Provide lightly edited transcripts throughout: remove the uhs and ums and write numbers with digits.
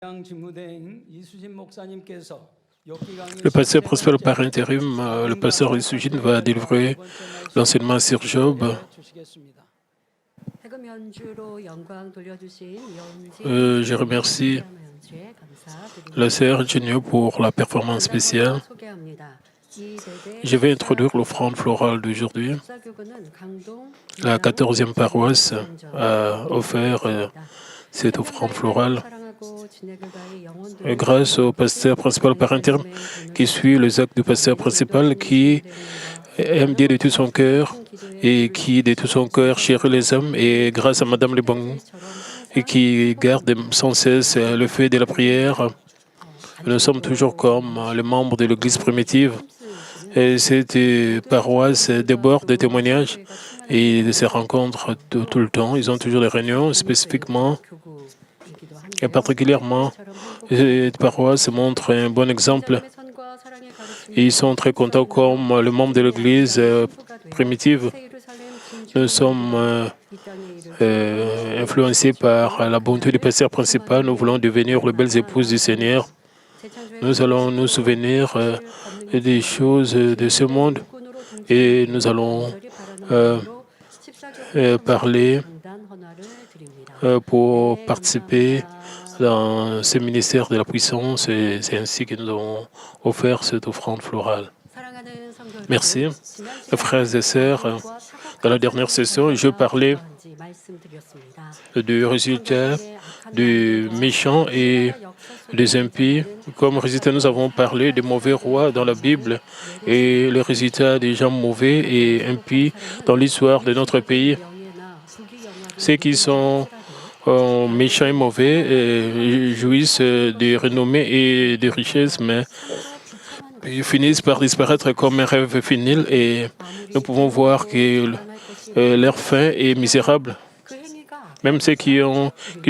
Le pasteur principal par intérim, le pasteur Isugin, va délivrer l'enseignement sur Job. Je remercie la sœur Genio pour la performance spéciale. Je vais introduire l'offrande florale d'aujourd'hui. La 14e paroisse a offert cette offrande florale. Et grâce au pasteur principal par intérim qui suit les actes du pasteur principal, qui aime Dieu de tout son cœur et qui de tout son cœur chérit les hommes, et grâce à Madame Lebon et qui garde sans cesse le feu de la prière, nous sommes toujours comme les membres de l'Église primitive. Et cette paroisse déborde de témoignages et de ces rencontres tout le temps. Ils ont toujours des réunions spécifiquement. Et particulièrement, cette paroisse montre un bon exemple. Ils sont très contents comme le membre de l'Église primitive. Nous sommes influencés par la bonté du pasteur principal. Nous voulons devenir les belles épouses du Seigneur. Nous allons nous souvenir des choses de ce monde et nous allons parler pour participer dans ce ministère de la puissance, et c'est ainsi que nous avons offert cette offrande florale. Merci. Frères et sœurs, dans la dernière session, je parlais du résultat du méchant et des impies. Comme résultat, nous avons parlé des mauvais rois dans la Bible et le résultat des gens mauvais et impies dans l'histoire de notre pays. Ceux qui sont méchants et mauvais jouissent de renommée et de richesses, mais ils finissent par disparaître comme un rêve finil, et nous pouvons voir que leur fin est misérable. Même ceux qui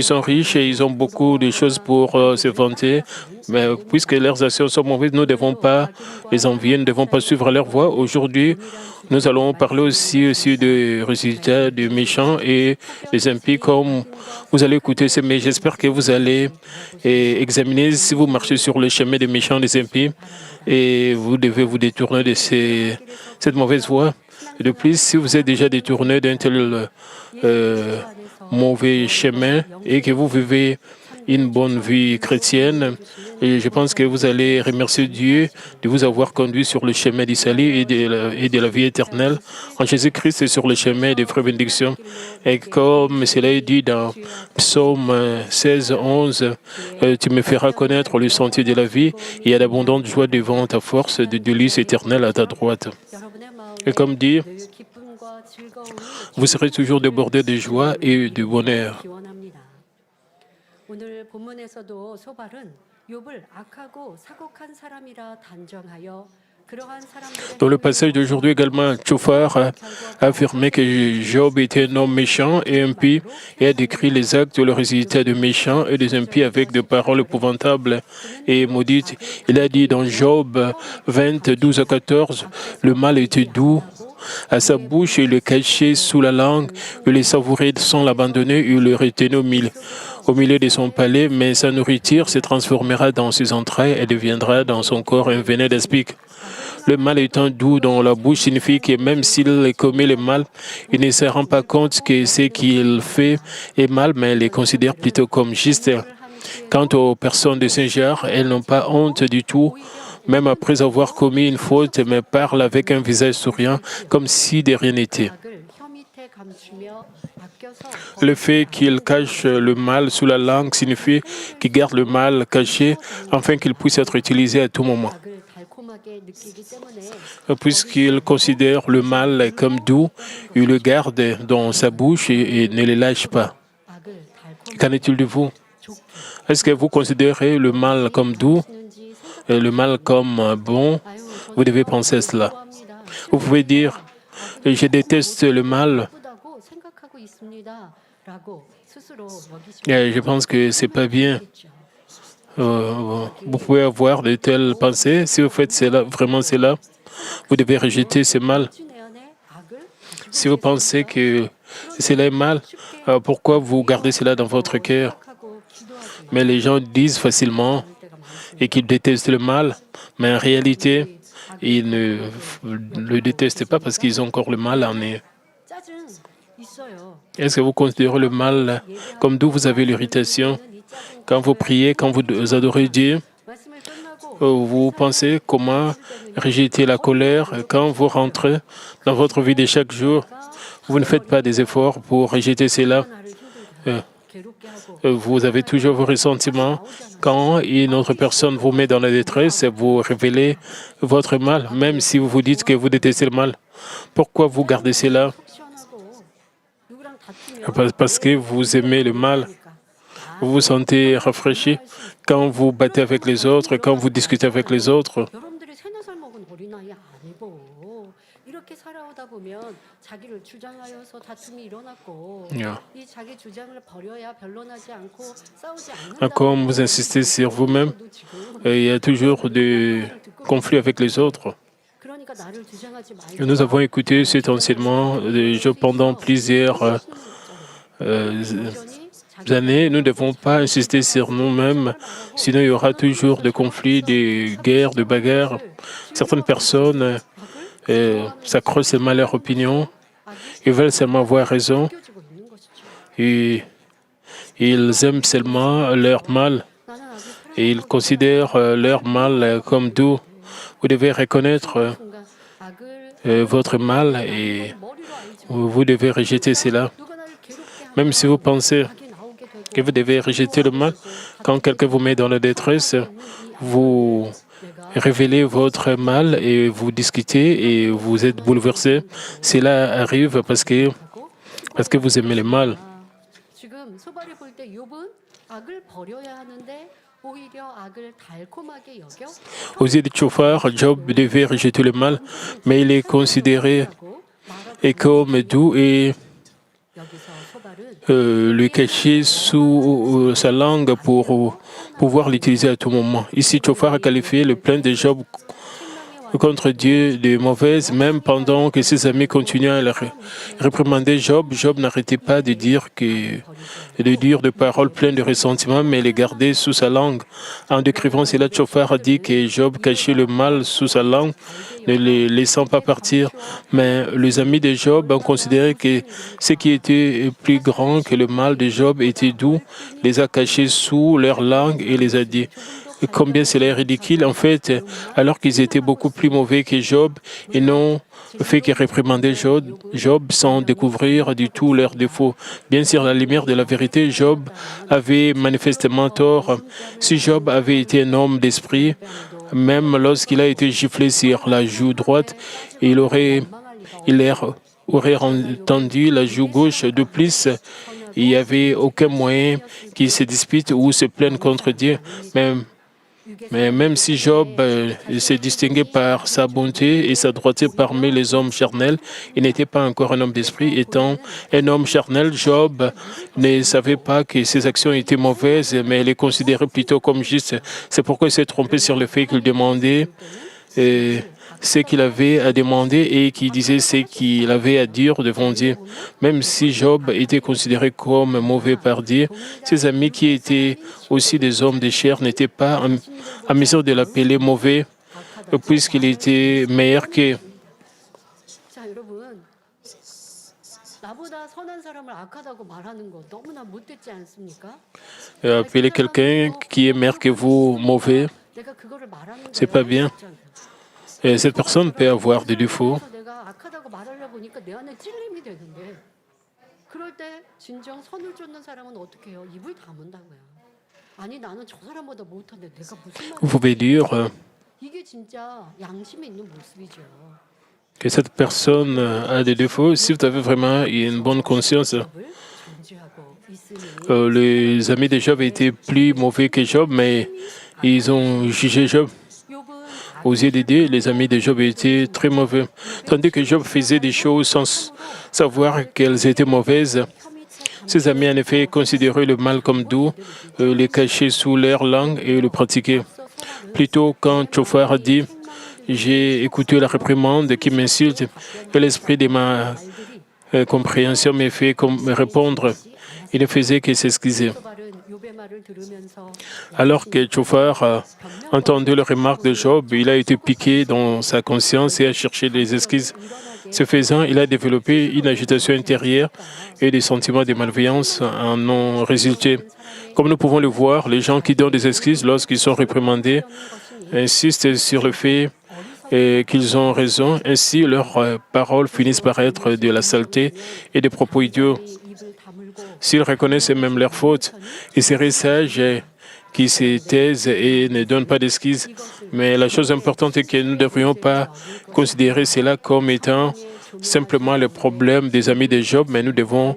sont riches, et ils ont beaucoup de choses pour se vanter, mais puisque leurs actions sont mauvaises, nous ne devons pas les envier, nous ne devons pas suivre leur voie. Aujourd'hui, nous allons parler aussi des résultats des méchants et des impies, comme vous allez écouter ces mais j'espère que vous allez examiner si vous marchez sur le chemin des méchants et des impies, et vous devez vous détourner de cette mauvaise voie. Et de plus, si vous êtes déjà détourné d'un tel mauvais chemin et que vous vivez une bonne vie chrétienne, et je pense que vous allez remercier Dieu de vous avoir conduit sur le chemin du salut et de la vie éternelle en Jésus-Christ, et sur le chemin des vraies bénédictions. Et comme cela est dit dans Psaume 16, 11, tu me feras connaître le sentier de la vie, et il y a d'abondantes joies devant ta force, de délices éternelles à ta droite. Et comme dit, vous serez toujours débordés de joie et de bonheur. Dans le passage d'aujourd'hui également, Tchoufar a affirmé que Job était un homme méchant et impie, et a décrit les actes et le résultat des méchants et des impies avec des paroles épouvantables et maudites. Il a dit dans Job 20, 12 à 14, « Le mal était doux à sa bouche, il le cachait sous la langue, il le savourait sans l'abandonner, il le retenait au milieu de son palais, mais sa nourriture se transformera dans ses entrailles et deviendra dans son corps un venin d'aspic. » Le mal étant doux dans la bouche signifie que même s'il commet le mal, il ne se rend pas compte que ce qu'il fait est mal, mais il les considère plutôt comme juste. Quant aux personnes de Saint-Genre, elles n'ont pas honte du tout, même après avoir commis une faute, mais parlent avec un visage souriant, comme si de rien n'était. Le fait qu'il cache le mal sous la langue signifie qu'il garde le mal caché afin qu'il puisse être utilisé à tout moment. Puisqu'il considère le mal comme doux, il le garde dans sa bouche et ne le lâche pas. Qu'en est-il de vous? Est-ce que vous considérez le mal comme doux et le mal comme bon? Vous devez penser à cela. Vous pouvez dire, je déteste le mal. Et je pense que ce n'est pas bien. Vous pouvez avoir de telles pensées. Si vous faites cela, vraiment cela, vous devez rejeter ce mal. Si vous pensez que cela est mal, pourquoi vous gardez cela dans votre cœur? Mais les gens disent facilement et qu'ils détestent le mal, mais en réalité, ils ne le détestent pas parce qu'ils ont encore le mal en eux. Est-ce que vous considérez le mal comme d'où vous avez l'irritation? Quand vous priez, quand vous adorez Dieu, vous pensez comment rejeter la colère. Quand vous rentrez dans votre vie de chaque jour, vous ne faites pas des efforts pour rejeter cela. Vous avez toujours vos ressentiments. Quand une autre personne vous met dans la détresse, vous révélez votre mal, même si vous vous dites que vous détestez le mal. Pourquoi vous gardez cela? Parce que vous aimez le mal. Vous vous sentez rafraîchi quand vous battez avec les autres, quand vous discutez avec les autres. Comme vous insistez sur vous-même, il y a toujours des conflits avec les autres. Nous avons écouté cet enseignement de Job pendant plusieurs années. Nous ne devons pas insister sur nous-mêmes, sinon il y aura toujours des conflits, des guerres, des bagarres. Certaines personnes s'accrochent seulement à leur opinion. Ils veulent seulement avoir raison. Et ils aiment seulement leur mal. Et ils considèrent leur mal comme doux. Vous devez reconnaître votre mal et vous devez rejeter cela. Même si vous pensez que vous devez rejeter le mal, quand quelqu'un vous met dans la détresse, vous révélez votre mal et vous discutez et vous êtes bouleversé. Cela arrive parce que vous aimez le mal. Aux yeux de Tchophar, Job devait rejeter le mal, mais il est considéré comme doux et lui cacher sous sa langue pour pouvoir l'utiliser à tout moment. Ici, Tchophar a qualifié le plainte de Job contre Dieu de mauvaise, même pendant que ses amis continuaient à le réprimander. Job n'arrêtait pas de dire de paroles pleines de ressentiment, mais les gardait sous sa langue. En décrivant cela, Tchophar a dit que Job cachait le mal sous sa langue, ne les laissant pas partir. Mais les amis de Job ont considéré que ce qui était plus grand que le mal de Job était doux, les a cachés sous leur langue et les a dit. Et combien cela est ridicule. En fait, alors qu'ils étaient beaucoup plus mauvais que Job, ils n'ont fait que réprimander Job sans découvrir du tout leurs défauts. Bien sûr, à la lumière de la vérité, Job avait manifestement tort. Si Job avait été un homme d'esprit, même lorsqu'il a été giflé sur la joue droite, il aurait entendu la joue gauche. De plus, il n'y avait aucun moyen qu'il se dispute ou se plaigne contre Dieu. Mais même si Job se distinguait par sa bonté et sa droiture parmi les hommes charnels, il n'était pas encore un homme d'esprit. Étant un homme charnel, Job ne savait pas que ses actions étaient mauvaises, mais les considérait plutôt comme justes. C'est pourquoi il s'est trompé sur le fait qu'il demandait ce qu'il avait à demander et qu'il disait ce qu'il avait à dire devant Dieu. Même si Job était considéré comme mauvais par Dieu, ses amis qui étaient aussi des hommes de chair n'étaient pas en mesure de l'appeler mauvais puisqu'il était meilleur qu'eux. Appeler quelqu'un qui est meilleur que vous mauvais, c'est pas bien. Et cette personne peut avoir des défauts. Vous pouvez dire que cette personne a des défauts. Si vous avez vraiment une bonne conscience, les amis de Job étaient plus mauvais que Job, mais ils ont jugé Job. Aux yeux de Dieu, les amis de Job étaient très mauvais. Tandis que Job faisait des choses sans savoir qu'elles étaient mauvaises. Ses amis, en effet, considéraient le mal comme doux, les cachaient sous leur langue et le pratiquaient. Plutôt, quand Tchophar a dit « J'ai écouté la réprimande qui m'insulte et l'esprit de ma compréhension m'a fait répondre », il ne faisait que s'excuser. Alors que Tchoufar a entendu les remarques de Job, il a été piqué dans sa conscience et a cherché des excuses. Ce faisant, il a développé une agitation intérieure et des sentiments de malveillance en ont résulté. Comme nous pouvons le voir, les gens qui donnent des excuses lorsqu'ils sont réprimandés insistent sur le fait qu'ils ont raison. Ainsi, leurs paroles finissent par être de la saleté et des propos idiots. S'ils reconnaissent même leurs fautes, ils seraient sages qui se taisent et ne donnent pas d'excuses. Mais la chose importante est que nous ne devrions pas considérer cela comme étant simplement le problème des amis de Job, mais nous devons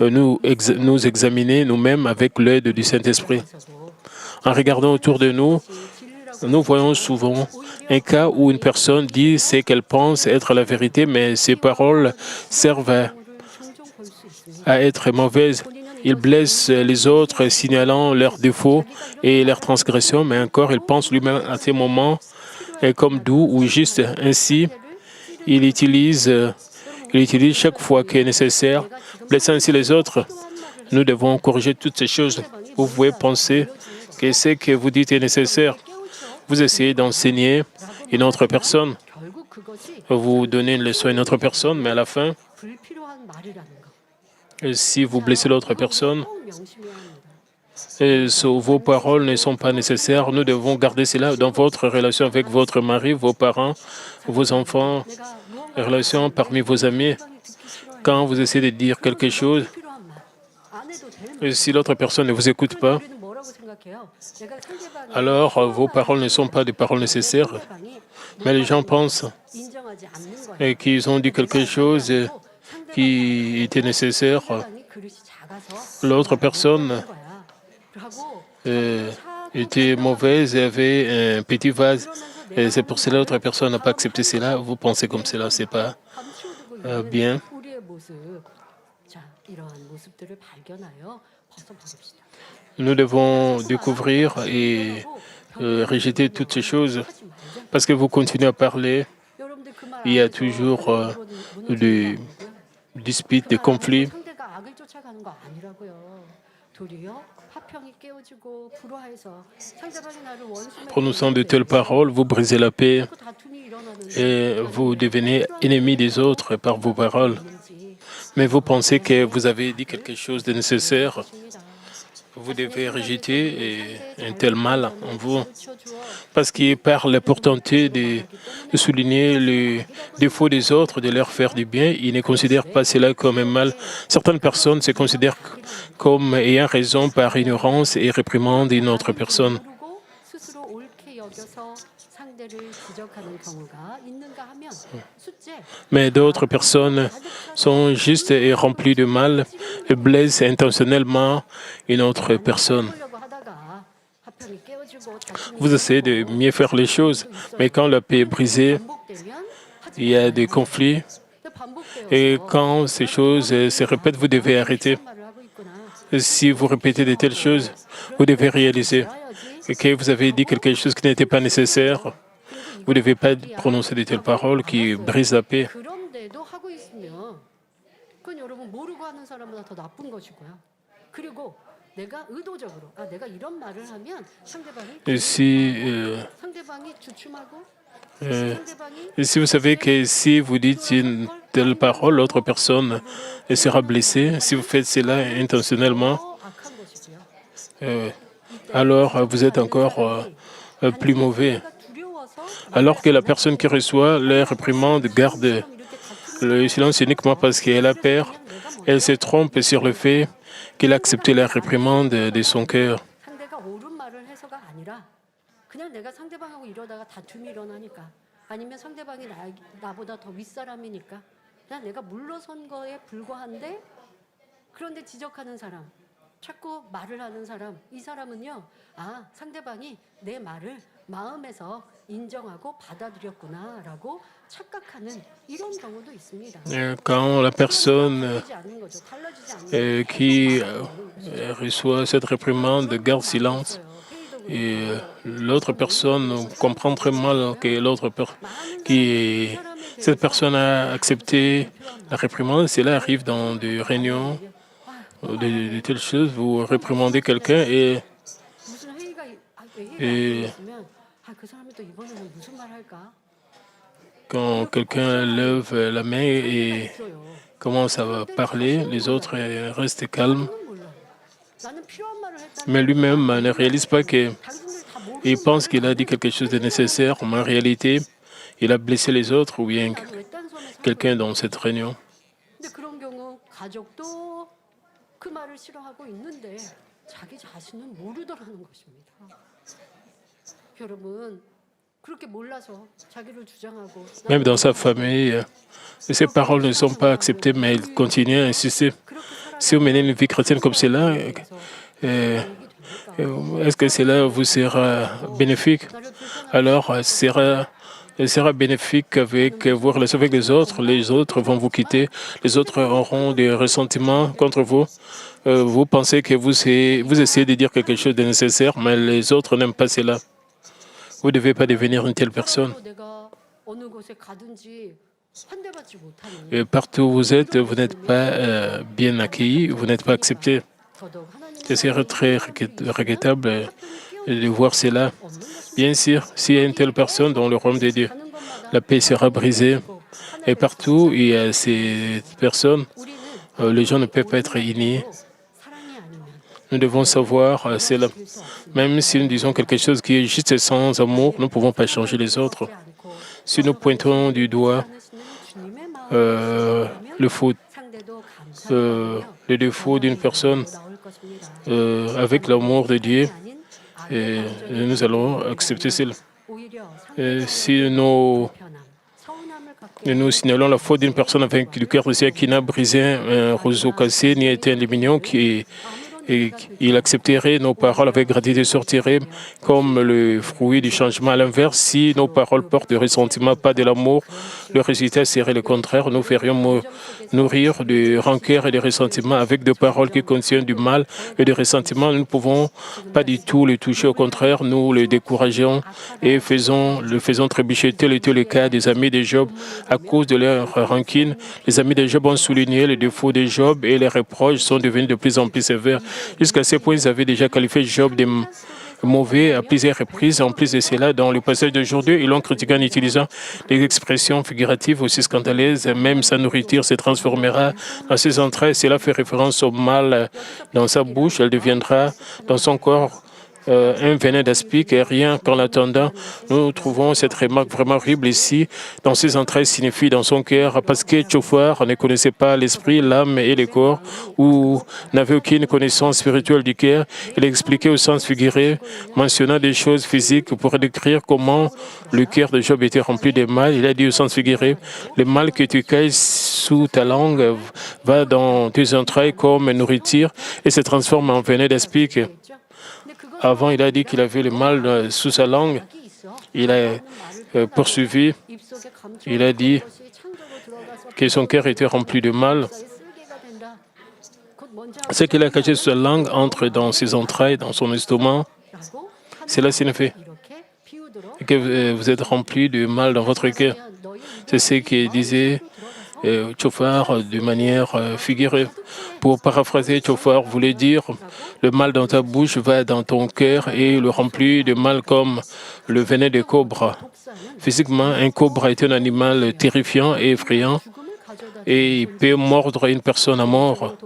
nous examiner nous-mêmes avec l'aide du Saint-Esprit. En regardant autour de nous, nous voyons souvent un cas où une personne dit ce qu'elle pense être la vérité, mais ses paroles servent à être mauvaises. Ils blessent les autres, signalant leurs défauts et leurs transgressions, mais encore, il pense lui-même à ces moments comme doux ou justes. Ainsi, il utilise chaque fois que nécessaire, blessant ainsi les autres. Nous devons corriger toutes ces choses. Vous pouvez penser que ce que vous dites est nécessaire. Vous essayez d'enseigner une autre personne. Vous donnez une leçon à une autre personne, mais à la fin, si vous blessez l'autre personne, vos paroles ne sont pas nécessaires. Nous devons garder cela dans votre relation avec votre mari, vos parents, vos enfants, relations parmi vos amis. Quand vous essayez de dire quelque chose, si l'autre personne ne vous écoute pas, alors vos paroles ne sont pas des paroles nécessaires. Mais les gens pensent qu'ils ont dit quelque chose qui était nécessaire. L'autre personne était mauvaise et avait un petit vase. Et c'est pour cela que l'autre personne n'a pas accepté cela. Vous pensez comme cela, ce n'est pas bien. Nous devons découvrir et rejeter toutes ces choses parce que vous continuez à parler. Il y a toujours des disputes, des conflits. Prononçant de telles paroles, vous brisez la paix et vous devenez ennemi des autres par vos paroles. Mais vous pensez que vous avez dit quelque chose de nécessaire. Vous devez rejeter un tel mal en vous. Parce qu'il parle pour tenter de souligner les défauts des autres, de leur faire du bien. Il ne considère pas cela comme un mal. Certaines personnes se considèrent comme ayant raison par ignorance et réprimandent une autre personne. Mais d'autres personnes sont justes et remplies de mal et blessent intentionnellement une autre personne. Vous essayez de mieux faire les choses, mais quand la paix est brisée, il y a des conflits. Et quand ces choses se répètent, vous devez arrêter. Si vous répétez de telles choses, vous devez réaliser que vous avez dit quelque chose qui n'était pas nécessaire. Vous ne devez pas prononcer de telles paroles qui brisent la paix. Et si vous savez que si vous dites une telle parole, l'autre personne sera blessée, si vous faites cela intentionnellement, alors vous êtes encore plus mauvais. Alors que la personne qui reçoit les réprimandes garde le silence uniquement parce qu'elle a peur, elle se trompe sur le fait qu'elle a accepté la réprimande de son cœur. 자꾸 말을 하는 사람, 이 사람은요, 아, 상대방이 내 말을 마음에서 인정하고 받아들였구나라고 착각하는 이런 경우도 있습니다. Quand la personne qui reçoit cette réprimande garde silence, et l'autre personne comprend très mal que cette personne a accepté la réprimande, cela arrive dans des réunions de telles choses, vous réprimandez quelqu'un et 무슨 회의가 회의가 Et 있으면 그 사람이 또 이번에는 무슨 말 할까? quand quelqu'un lève la main et 있어요. commence à parler, les autres restent calmes. 나는 몰라. 나는 필요한 말을 했다는 Mais lui-même ne réalise pas qu'il 당신들 다 모르는 pense qu'il a dit quelque chose de nécessaire, mais en réalité, il a blessé les autres ou bien 나도 외딴 섬에 살고 quelqu'un dans cette réunion. 근데 그런 경우 가족도 그 말을 싫어하고 있는데 자기 자신은 모르더라는 것입니다. 여러분 그렇게 몰라서 자기를 주장하고 Même dans sa famille, ces paroles ne sont pas acceptées, mais il continue à insister. Si vous menez une vie chrétienne comme cela, est-ce que cela vous sera bénéfique? Alors, sera bénéfique avec vos relations avec les autres vont vous quitter, les autres auront des ressentiments contre vous. Vous pensez que vous essayez de dire quelque chose de nécessaire, mais les autres n'aiment pas cela. Vous ne devez pas devenir une telle personne. Et partout où vous êtes, vous n'êtes pas bien accueilli, vous n'êtes pas accepté. Ce serait très regrettable de voir cela. Bien sûr, s'il y a une telle personne dans le royaume de Dieu, la paix sera brisée. Et partout où il y a ces personnes, les gens ne peuvent pas être unis. Nous devons savoir cela. Même si nous disons quelque chose qui est juste sans amour, nous ne pouvons pas changer les autres. Si nous pointons du doigt le défaut d'une personne avec l'amour de Dieu, et nous allons accepter cela. Si nous signalons la faute d'une personne avec le cœur de Dieu qui n'a brisé un roseau cassé, ni été un lumignon, et il accepterait nos paroles avec gratitude, sortirait comme le fruit du changement. À l'inverse, si nos paroles portent de ressentiment, pas de l'amour, le résultat serait le contraire. Nous ferions nourrir de rancœur et de ressentiment avec des paroles qui contiennent du mal et de ressentiment. Nous ne pouvons pas du tout le toucher. Au contraire, nous le décourageons et le faisons trébucher. Tel était le cas des amis de Job. À cause de leur rancune, les amis de Job ont souligné les défauts de Job et les reproches sont devenus de plus en plus sévères. Jusqu'à ce point, ils avaient déjà qualifié Job de mauvais à plusieurs reprises. En plus de cela, dans le passage d'aujourd'hui, ils l'ont critiqué en utilisant des expressions figuratives aussi scandaleuses. Même sa nourriture se transformera dans ses entrailles. Cela fait référence au mal dans sa bouche. Elle deviendra dans son corps un venin d'aspic et rien qu'en attendant, nous trouvons cette remarque vraiment horrible ici. Dans ses entrailles signifie dans son cœur, parce que Tchofar ne connaissait pas l'esprit, l'âme et le corps, ou n'avait aucune connaissance spirituelle du cœur. Il expliquait au sens figuré, mentionnant des choses physiques pour décrire comment le cœur de Job était rempli de mal. Il a dit au sens figuré, le mal que tu cailles sous ta langue va dans tes entrailles comme nourriture et se transforme en venin d'aspic. Avant, il a dit qu'il avait le mal sous sa langue. Il a poursuivi. Il a dit que son cœur était rempli de mal. Ce qu'il a caché sous sa langue entre dans ses entrailles, dans son estomac. Cela signifie que vous êtes rempli de mal dans votre cœur. C'est ce qu'il disait Tchofar de manière figurée. Pour paraphraser, Tchofar voulait dire le mal dans ta bouche va dans ton cœur et le remplit de mal comme le venin de cobra. Physiquement, un cobra est un animal terrifiant et effrayant et il peut mordre une personne à mort.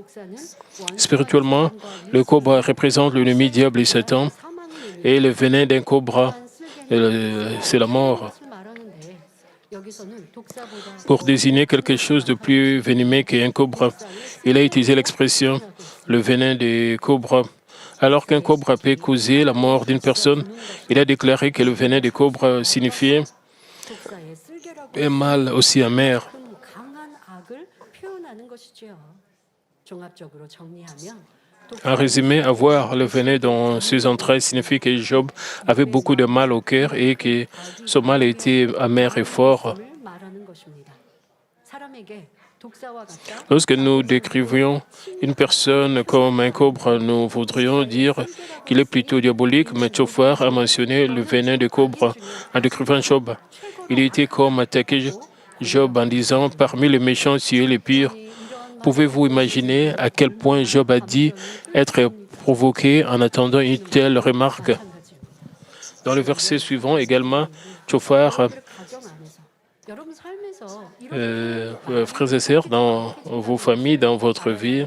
Spirituellement, le cobra représente l'ennemi diable et Satan et le venin d'un cobra, c'est la mort. Pour désigner quelque chose de plus venimeux qu'un cobra, il a utilisé l'expression le venin des cobras. Alors qu'un cobra peut causer la mort d'une personne, il a déclaré que le venin des cobras signifiait un mal aussi amer. En résumé, avoir le venin dans ses entrailles signifie que Job avait beaucoup de mal au cœur et que ce mal était amer et fort. Lorsque nous décrivions une personne comme un cobra, nous voudrions dire qu'il est plutôt diabolique, mais Tchofar a mentionné le venin de cobra en décrivant Job. Il était comme attaqué Job en disant « Parmi les méchants, tu es le pire ». Pouvez-vous imaginer à quel point Job a dit être provoqué en attendant une telle remarque? Dans le verset suivant également, Tsophar, frères et sœurs, dans vos familles, dans votre vie,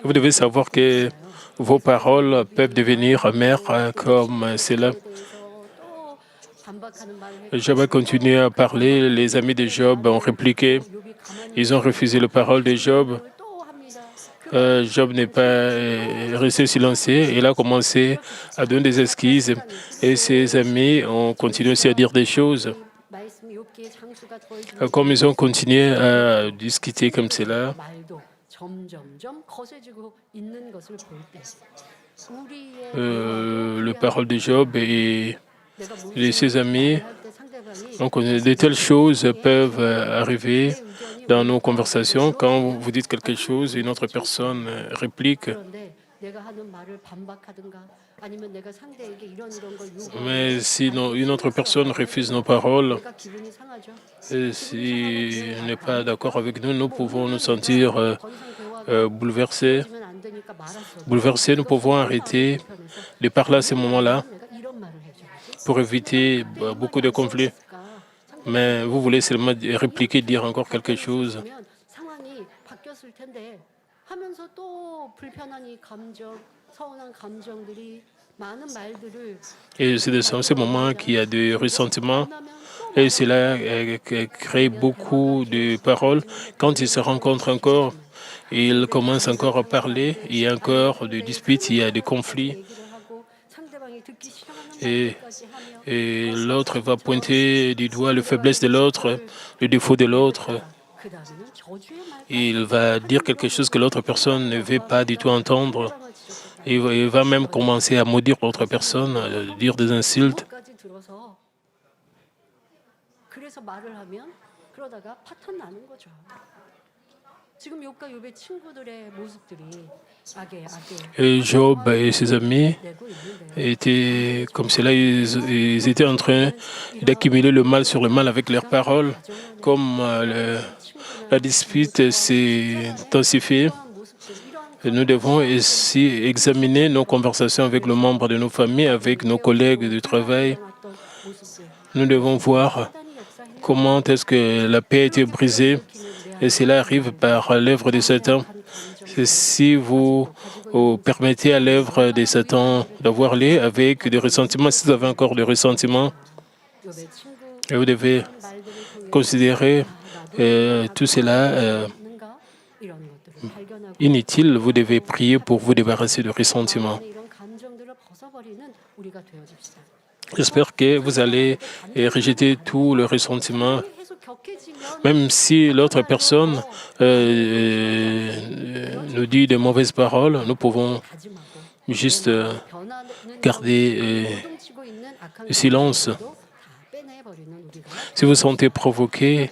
vous devez savoir que vos paroles peuvent devenir amères comme cela. Job a continué à parler, les amis de Job ont répliqué, ils ont refusé la parole de Job. Job n'est pas resté silencieux, il a commencé à donner des excuses et ses amis ont continué aussi à dire des choses. Comme ils ont continué à discuter comme cela, la parole de Job et ses amis, donc de telles choses peuvent arriver dans nos conversations. Quand vous dites quelque chose, une autre personne réplique. Mais si une autre personne refuse nos paroles, s'il n'est pas d'accord avec nous, nous pouvons nous sentir bouleversés. Nous pouvons arrêter de parler à ce moment-là pour éviter beaucoup de conflits. Mais vous voulez seulement répliquer, dire encore quelque chose. Et c'est dans ce moment qu'il y a des ressentiments et cela crée beaucoup de paroles. Quand ils se rencontrent encore, ils commencent encore à parler, il y a encore des disputes, il y a des conflits. Et l'autre va pointer du doigt la faiblesse de l'autre, le défaut de l'autre. Il va dire quelque chose que l'autre personne ne veut pas du tout entendre. Il va même commencer à maudire l'autre personne, à dire des insultes. Et Job et ses amis étaient comme cela, ils étaient en train d'accumuler le mal sur le mal avec leurs paroles. Comme la dispute s'est intensifiée, nous devons aussi examiner nos conversations avec les membres de nos familles, avec nos collègues de travail. Nous devons voir comment est-ce que la paix a été brisée et cela arrive par l'œuvre de Satan. Si vous permettez à l'œuvre de Satan d'avoir lieu avec des ressentiments, si vous avez encore des ressentiments, vous devez considérer tout cela inutile. Vous devez prier pour vous débarrasser de ressentiments. J'espère que vous allez rejeter tout le ressentiment. Même si l'autre personne nous dit de mauvaises paroles, nous pouvons juste garder le silence. Si vous sentez provoqué,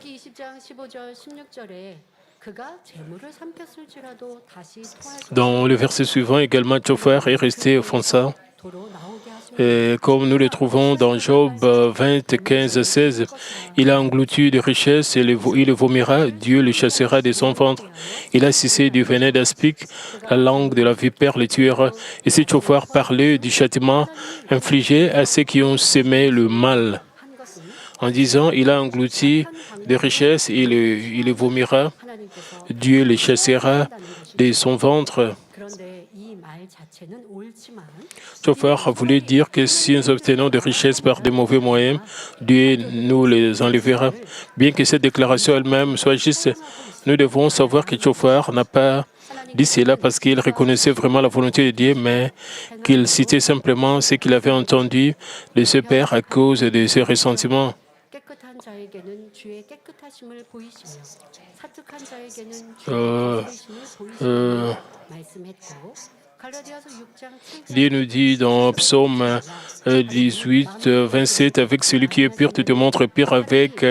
dans le verset suivant également, Tsophar est resté offensant. Et comme nous le trouvons dans Job 20, 15, 16, il a englouti de richesses et il le vomira, Dieu le chassera de son ventre. Il a sucé du venin d'aspic, la langue de la vipère le tuera. Et si Tsophar parlait du châtiment infligé à ceux qui ont semé le mal, en disant, il a englouti de richesses et il le vomira, Dieu le chassera de son ventre. Tsophar voulait dire que si nous obtenons des richesses par de mauvais moyens, Dieu nous les enlèvera. Bien que cette déclaration elle-même soit juste, nous devons savoir que Tsophar n'a pas dit cela parce qu'il reconnaissait vraiment la volonté de Dieu, mais qu'il citait simplement ce qu'il avait entendu de ce père à cause de ses ressentiments. Dieu nous dit dans Psaume 18, 27, avec celui qui est pur, tu te montres pire, avec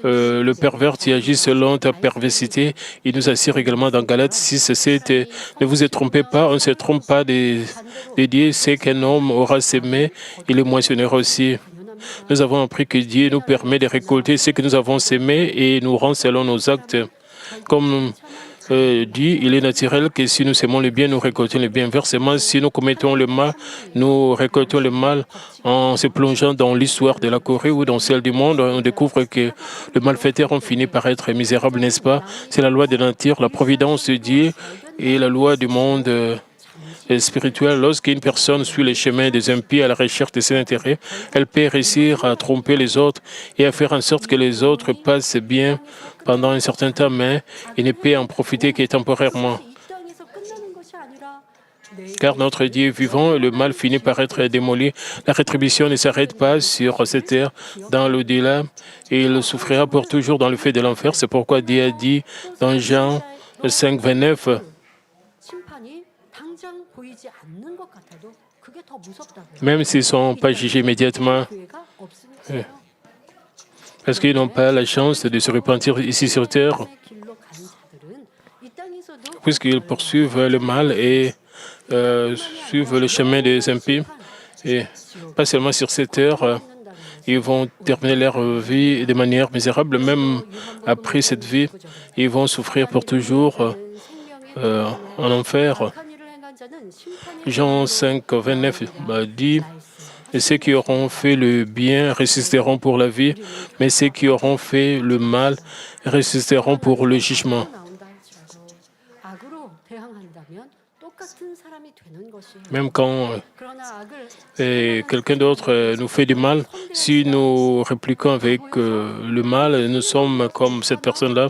le pervers qui agit selon ta perversité. Il nous assure également dans Galates 6, 7, ne vous trompez pas, on ne se trompe pas de Dieu, c'est qu'un homme aura semé, il le moissonnera aussi. nous avons appris que Dieu nous permet de récolter ce que nous avons sémé et nous rend selon nos actes. Comme dit, il est naturel que si nous sémons le bien, nous récoltons le bien. Inversement, si nous commettons le mal, nous récoltons le mal. En se plongeant dans l'histoire de la Corée ou dans celle du monde, on découvre que le malfaiteur a fini par être misérable, n'est-ce pas? C'est la loi de la nature, la providence de Dieu et la loi du monde spirituel. Lorsqu'une personne suit les chemins des impies à la recherche de ses intérêts, elle peut réussir à tromper les autres et à faire en sorte que les autres passent bien pendant un certain temps, mais il ne peut en profiter que temporairement. Car notre Dieu est vivant et le mal finit par être démoli. La rétribution ne s'arrête pas sur cette terre, dans l'au-delà, et il souffrira pour toujours dans le feu de l'enfer. C'est pourquoi Dieu a dit dans Jean 5, 29, même s'ils ne sont pas jugés immédiatement, parce qu'ils n'ont pas la chance de se repentir ici sur terre, puisqu'ils poursuivent le mal et suivent le chemin des impies, et pas seulement sur cette terre, ils vont terminer leur vie de manière misérable, même après cette vie, ils vont souffrir pour toujours en enfer. Jean 5, 29 dit « Ceux qui auront fait le bien résisteront pour la vie, mais ceux qui auront fait le mal résisteront pour le jugement. » Même quand quelqu'un d'autre nous fait du mal, si nous répliquons avec le mal, nous sommes comme cette personne-là.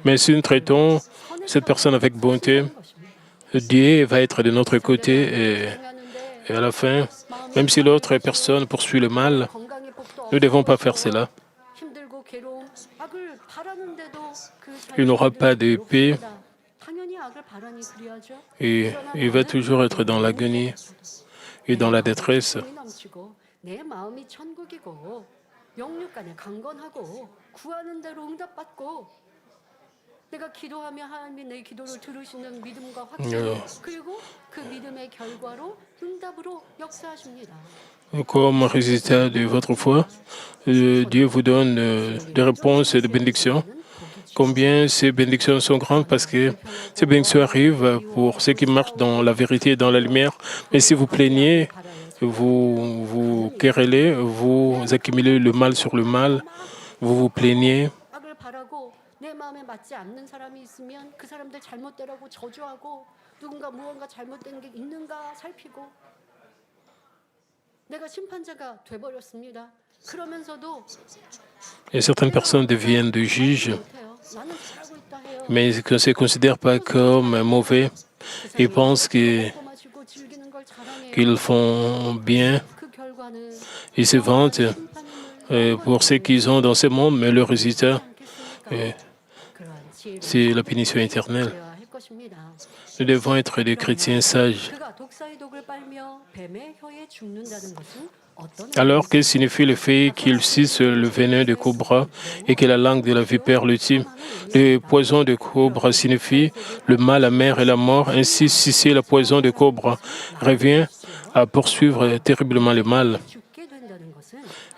Mais si nous traitons cette personne avec bonté, Dieu va être de notre côté et à la fin, même si l'autre personne poursuit le mal, nous ne devons pas faire cela. Il n'aura pas de paix et il va toujours être dans l'agonie et dans la détresse. Comme résultat de votre foi, Dieu vous donne des réponses et des bénédictions. Combien ces bénédictions sont grandes parce que ces bénédictions arrivent pour ceux qui marchent dans la vérité et dans la lumière. Mais si vous plaignez, vous vous querellez, vous accumulez le mal sur le mal, vous vous plaignez. Et certaines personnes deviennent des juges, mais ils ne se considèrent pas comme mauvais. Ils pensent qu'ils font bien. Ils se vantent pour ce qu'ils ont dans ce monde, mais le résultat, c'est la punition éternelle. Nous devons être des chrétiens sages. Alors, que signifie le fait qu'il suce le venin de cobra et que la langue de la vipère le tue? Le poison de cobra signifie le mal amer et la mort. Ainsi, sucer le poison de cobra revient à poursuivre terriblement le mal.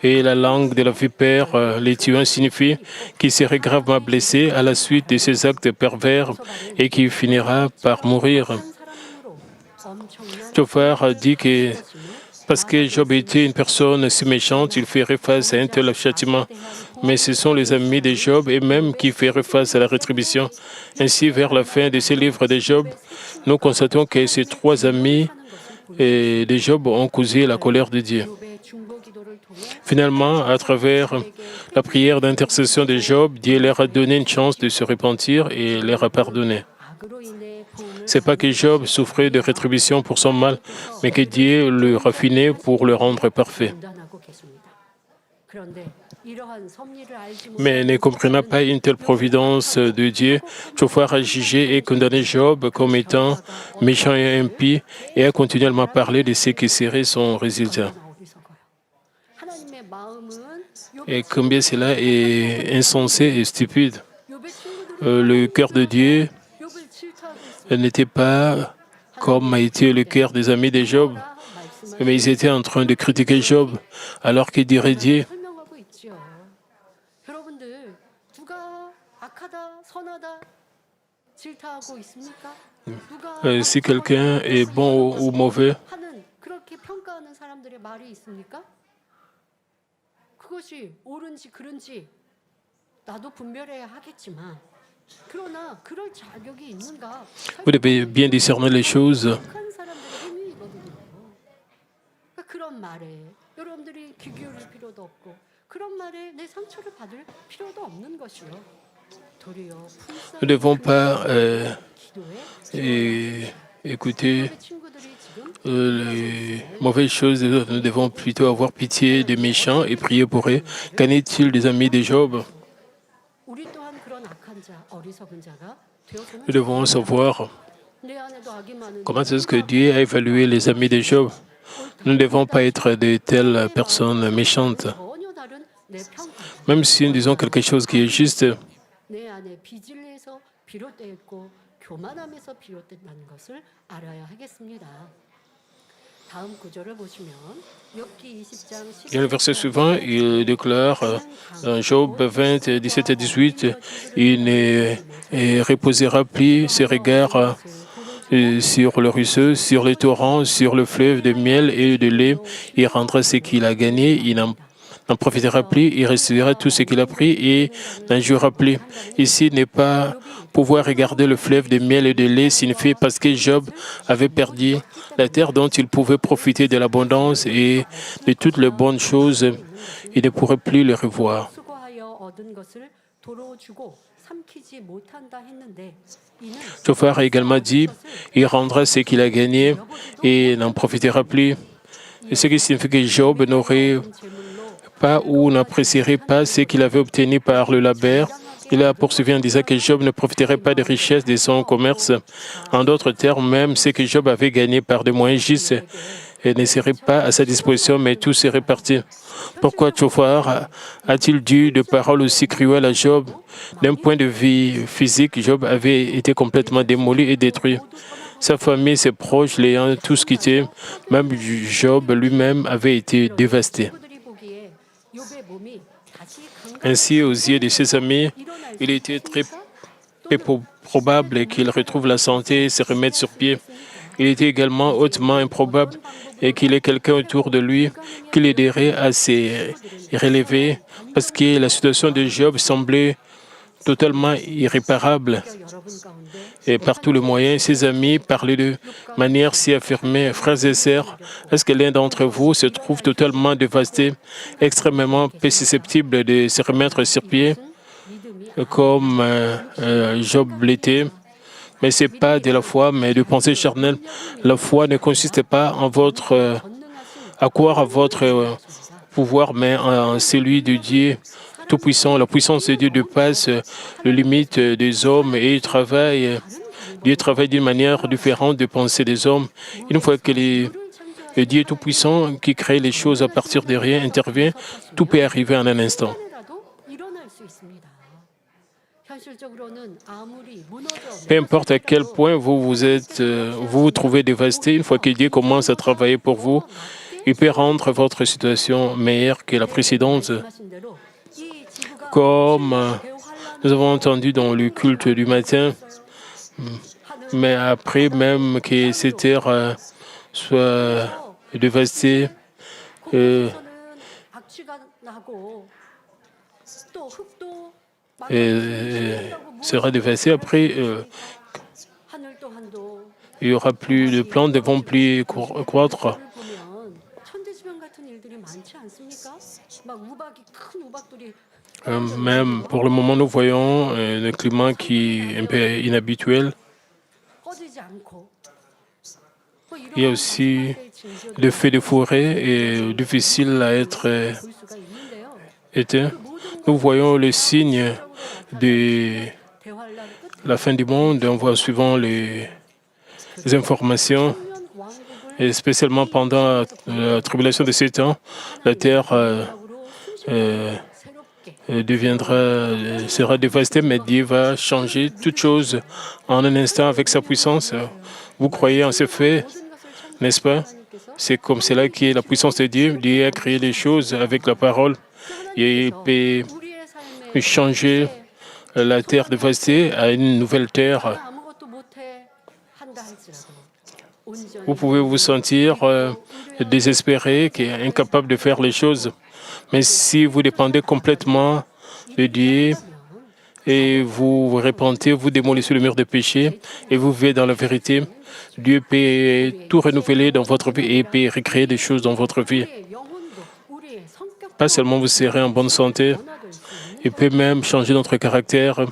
Et la langue de la vipère, les tuant, signifie qu'il serait gravement blessé à la suite de ses actes pervers et qu'il finira par mourir. Shofar dit que parce que Job était une personne si méchante, il ferait face à un tel châtiment. Mais ce sont les amis de Job et même qui feraient face à la rétribution. Ainsi, vers la fin de ce livre de Job, nous constatons que ces trois amis de Job ont causé la colère de Dieu. Finalement, à travers la prière d'intercession de Job, Dieu leur a donné une chance de se repentir et leur a pardonné. Ce n'est pas que Job souffrait de rétribution pour son mal, mais que Dieu le raffinait pour le rendre parfait. Mais ne comprenant pas une telle providence de Dieu, Shofar a jugé et condamné Job comme étant méchant et impie et a continuellement parlé de ce qui serait son résultat. Et combien cela est insensé et stupide. Le cœur de Dieu n'était pas comme a été le cœur des amis de Job. Mais ils étaient en train de critiquer Job, alors qu'il dirait Dieu. 설명하고 있죠. 여러분들 누가 악하다, 선하다 질타하고 있습니까? 누가 Si quelqu'un est bon ou mauvais, 하는 그렇게 평가하는 사람들의 말이 있습니까? 그것이 옳은지 그른지 나도 분별해야 하겠지만 그러나 그럴 자격이 있는가? vous devez bien discerner les choses. 착한 사람들의 행위이거든요. 그러니까 그런 말에 여러분들이 귀 기울일 필요도 없고 그런 말에 내 상처를 받을 필요도 없는 것이요. 도리어 Nous ne devons pas 기도에 écouter 친구들이 지금 les mauvaises choses des autres. Nous devons plutôt avoir pitié des méchants et prier pour eux. Qu'en est-il des amis de Job? 우리 또한 그런 악한 자, 어리석은 자가 되어서는 Nous devons savoir 내 안에도 악이 많은 comment est-ce que Dieu a évalué les amis de Job. Nous ne devons pas être de telles personnes méchantes. 전혀 다른 내 평가. Même si nous disons quelque chose qui est juste, 내 안에 비질에서 비롯되었고 교만함에서 비롯된다는 것을 알아야 하겠습니다. 다음 구절을 보시면 욥기 20장 dans le verset suivant, il déclare dans Job 20, 17 et 18, il ne reposera plus ses regards sur le ruisseau, sur les torrents, sur le fleuve de miel et de lait. Il rendra ce qu'il a gagné, il n'en profitera plus, il recevra tout ce qu'il a pris et n'en jouera plus. Ici n'est pas pouvoir regarder le fleuve de miel et de lait signifie parce que Job avait perdu la terre dont il pouvait profiter de l'abondance et de toutes les bonnes choses, il ne pourrait plus le revoir. 수고하여 얻은 것을 도로 주고 삼키지 못한다 했는데 이는 Jophar a également dit, il rendra ce qu'il a gagné et n'en profitera plus. Et ce qui signifie que Job n'aurait pas ou n'apprécierait pas ce qu'il avait obtenu par le labeur. Il a poursuivi en disant que Job ne profiterait pas des richesses de son commerce. En d'autres termes, même ce que Job avait gagné par des moyens justes ne serait pas à sa disposition, mais tout serait parti. Pourquoi Jophar a-t-il dit de paroles aussi cruelles à Job? D'un point de vue physique, Job avait été complètement démoli et détruit. Sa famille, ses proches l'ayant tous quitté, même Job lui-même avait été dévasté. 친구들이 보기에 욥의 몸이 다시 Ainsi, aux yeux de ses amis, il était très peu probable qu'il retrouve la santé et se remette sur pied. Il était également hautement improbable et qu'il ait quelqu'un autour de lui qui l'aiderait à se relever parce que la situation de Job semblait totalement irréparable. 여러분 가운데 Et par tous les moyens, ses amis parlaient de manière si affirmée. Frères et sœurs, est-ce que l'un d'entre vous se trouve totalement dévasté, extrêmement peu susceptible de se remettre sur pied, comme Job l'était? Mais ce n'est pas de la foi, mais de pensée charnelle. La foi ne consiste pas en votre à croire à votre pouvoir, mais en celui de Dieu Tout-Puissant. La puissance de Dieu dépasse les limites des hommes et Dieu travaille d'une manière différente de penser des hommes. Une fois que le Dieu Tout-Puissant qui crée les choses à partir de rien intervient, tout peut arriver en un instant. 라도 일어날 수 있습니다. 현실적으로는 아무리 무너져 Peu importe à quel point vous vous trouvez dévasté, une fois que Dieu commence à travailler pour vous, il peut rendre votre situation meilleure que la précédente. 말씀하신 대로 이 지구가 Comme nous avons entendu dans le culte du matin, mais après même que cette terre soit dévastée, 곳곳에서는 악취가 나고 또 흙도 sera dévastée, après 하늘 또한도 il n'y aura plus de plantes, ne vont plus croître. 를 보면 천재지변 같은 일들이 많지 않습니까? 막 우박이 큰 우박들이 Même pour le moment, nous voyons un climat qui est un peu inhabituel. 꺼지지 않고 뭐 Il y a 이런 aussi 때의 징조를 le feu de forêt et difficile à être 볼 수가 있는데요. éteint. Nous voyons le signe de 대환란 끝 la fin du monde. On voit suivant les informations, 년 왕국을 et spécialement pendant la tribulation de ces temps, la terre 으로 새롭게 sera dévastée, mais Dieu va changer toutes choses en un instant avec sa puissance. Vous croyez en ce fait, 모든 것을 n'est-ce pas? 하나님께서 C'est comme cela qui est la puissance de Dieu. Dieu a créé les choses avec la parole et il peut changer la terre dévastée à une nouvelle terre. Vous pouvez vous sentir désespéré, incapable de faire les choses. Mais si vous dépendez complètement de Dieu et vous vous repentez, vous démolissez le mur de péché et vous vivez dans la vérité, Dieu peut tout renouveler dans votre vie et peut recréer des choses dans votre vie. Pas seulement vous serez en bonne santé, il peut même changer notre caractère.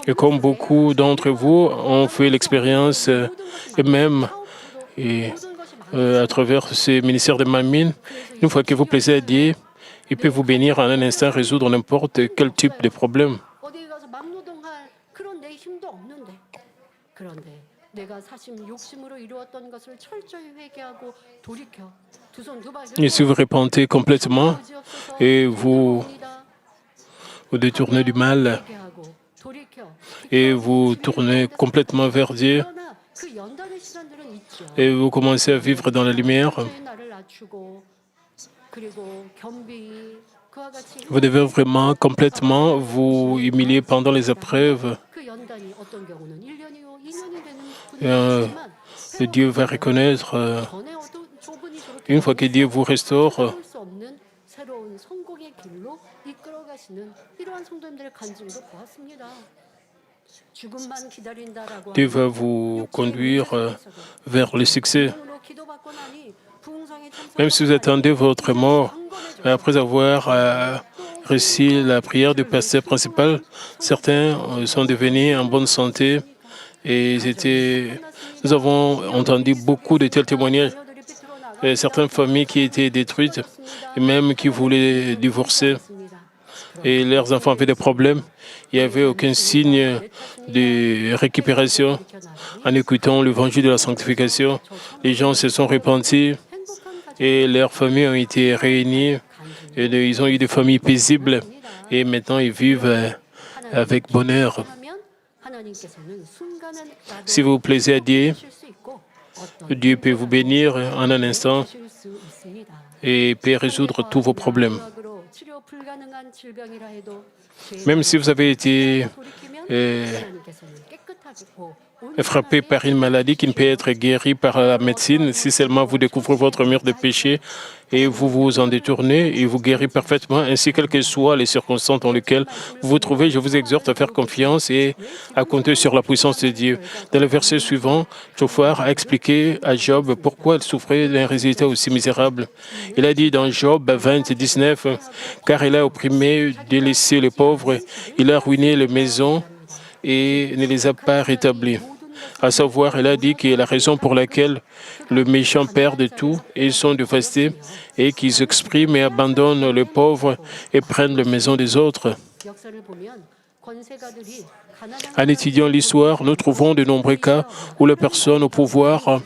Et comme beaucoup d'entre vous ont fait l'expérience, et même à travers ce ministère de Mamine, une fois que vous plaisez à Dieu, il peut vous bénir en un instant, résoudre n'importe quel type de problème. Et si vous repentez complètement et vous détournez du mal et vous tournez complètement vers Dieu et vous commencez à vivre dans la lumière, vous devez vraiment complètement vous humilier pendant les épreuves. Et Dieu va reconnaître, une fois que Dieu vous restaure, Dieu va vous conduire vers le succès. Même si vous attendez votre mort, après avoir reçu la prière du pasteur principal, certains sont devenus en bonne santé et nous avons entendu beaucoup de tels témoignages. Certaines familles qui étaient détruites et même qui voulaient divorcer et leurs enfants avaient des problèmes. Il n'y avait aucun signe de récupération. En écoutant l'évangile de la sanctification, les gens se sont repentis et leurs familles ont été réunies. Et ils ont eu des familles paisibles et maintenant ils vivent avec bonheur. Si vous plaisez à Dieu, Dieu peut vous bénir en un instant et peut résoudre tous vos problèmes. Même si vous avez été frappé par une maladie qui ne peut être guérie par la médecine, si seulement vous découvrez votre mur de péché et vous vous en détournez et vous guérissez parfaitement, ainsi quelles que soient les circonstances dans lesquelles vous vous trouvez, je vous exhorte à faire confiance et à compter sur la puissance de Dieu. Dans le verset suivant, Tchoufar a expliqué à Job pourquoi il souffrait d'un résultat aussi misérable. Il a dit dans Job 20, 19, « Car il a opprimé, délaissé les pauvres, il a ruiné les maisons et ne les a pas rétablis. » À savoir, il a dit que la raison pour laquelle le méchant perd tout et sont dévastés et qu'ils expriment et abandonnent les pauvres et prennent les maisons des autres. En étudiant l'histoire, nous trouvons de nombreux cas où les personnes au pouvoir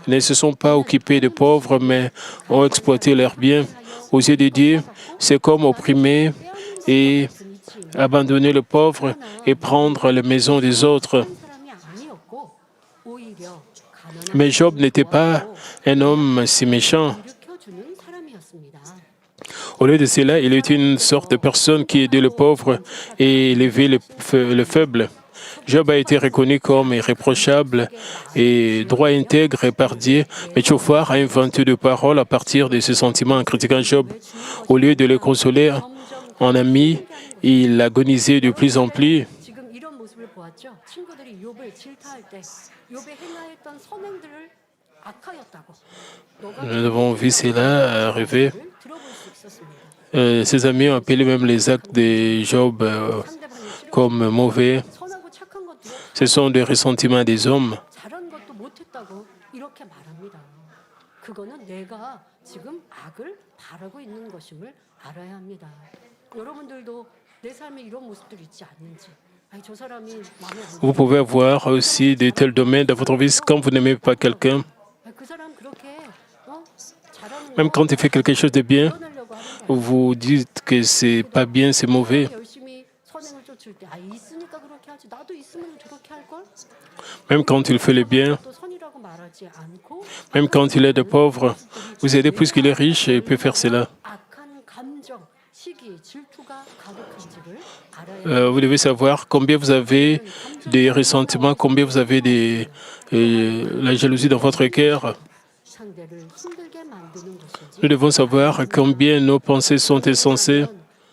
ne se sont pas occupées des pauvres, mais ont exploité leurs biens. Aux yeux de Dieu, c'est comme opprimer et abandonner les pauvres et prendre les maisons des autres. Mais Job n'était pas un homme si méchant. Au lieu de cela, il était une sorte de personne qui aidait les pauvres et élevait les faibles. Job a été reconnu comme irréprochable et droit intègre par Dieu, mais Tchoufar a inventé des paroles à partir de ses sentiments en critiquant Job. Au lieu de le consoler en ami, il agonisait de plus en plus. Nous avons vu cela arriver. Ses amis ont appelé même les actes de Job comme mauvais. Ce sont des ressentiments des hommes. Vous pouvez avoir aussi de tels domaines dans votre vie quand vous n'aimez pas quelqu'un. Même quand il fait quelque chose de bien, vous dites que c'est pas bien, c'est mauvais. 하지. 나도 있으면 저렇게 할 걸. Même quand il fait le bien, 또 선이라고 말하지 않고 même quand il aide les pauvres, vous aidez puisqu'il est riche et il peut faire cela. 악한 감정, 시기, 질투가 가득한지를 알아야 Vous devez savoir combien vous avez des ressentiments, combien vous avez la jalousie dans votre cœur. 상대를 힘들게 만드는 것이지. Nous devons savoir combien nos pensées sont insensées,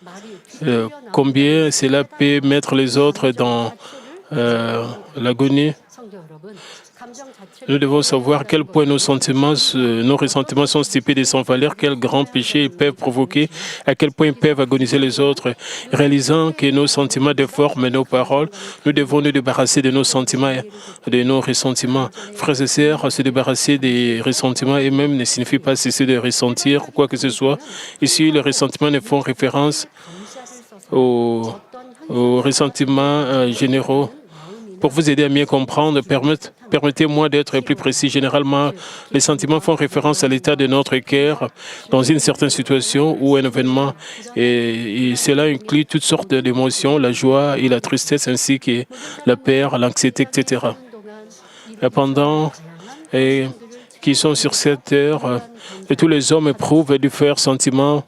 말이 combien cela peut mettre les autres dans l'agonie. 성도 여러분, 감정 자체를 Nous devons savoir à quel point nos sentiments, nos ressentiments sont stupides et sans valeur, quel grand péché ils peuvent provoquer, à quel point ils peuvent agoniser les autres. Réalisant que nos sentiments déforment nos paroles, nous devons nous débarrasser de nos sentiments et de nos ressentiments. Frères et sœurs, se débarrasser des ressentiments et même ne signifie pas cesser de ressentir quoi que ce soit. Ici, les ressentiments ne font référence aux ressentiments généraux. Pour vous aider à mieux comprendre, permettez-moi d'être plus précis. Généralement, les sentiments font référence à l'état de notre cœur dans une certaine situation ou un événement. Et cela inclut toutes sortes d'émotions, la joie et la tristesse, ainsi que la peur, l'anxiété, etc. Et pendant qu'ils sont sur cette terre, et tous les hommes éprouvent différents sentiments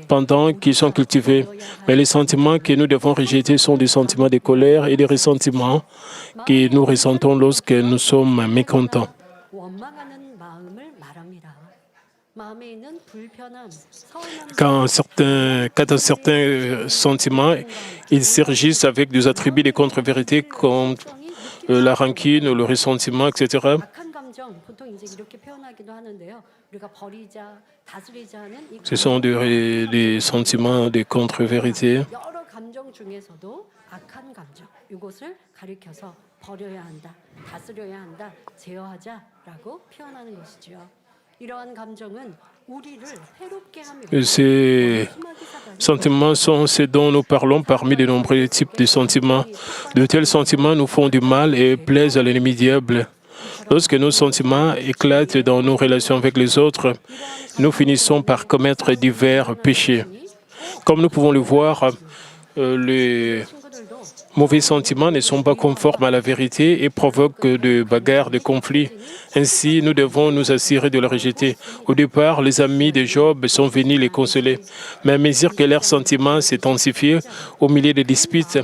pendant qu'ils sont cultivés. Mais les sentiments que nous devons rejeter sont des sentiments de colère et de ressentiment que nous ressentons lorsque nous sommes mécontents. 원망하는 마음을 말합니다. 마음에 있는 불편함, 서운함, Quand dans certains sentiments, ils surgissent avec des attributs de contre-vérité comme la rancune, le ressentiment, etc. 악한 감정 보통 이제 이렇게 표현하기도 하는데요. 우리가 버리자, 다스리자 하는 이 Ce sont des sentiments de contre-vérité. 여러 감정 중에서도 악한 감정 이것을 가리켜서 버려야 한다, 다스려야 한다, 제어하자라고 표현하는 것이죠. 이러한 감정은 우리를 해롭게 하며 Ces sentiments sont ce dont nous parlons parmi de nombreux types de sentiments. De tels sentiments nous font du mal et plaisent à l'ennemi diable. Lorsque nos sentiments éclatent dans nos relations avec les autres, nous finissons par commettre divers péchés. Comme nous pouvons le voir, les mauvais sentiments ne sont pas conformes à la vérité et provoquent de bagarres, de conflits. Ainsi, nous devons nous assurer de les rejeter. Au départ, les amis de Job sont venus les consoler. Mais à mesure que leurs sentiments s'intensifient au milieu des disputes,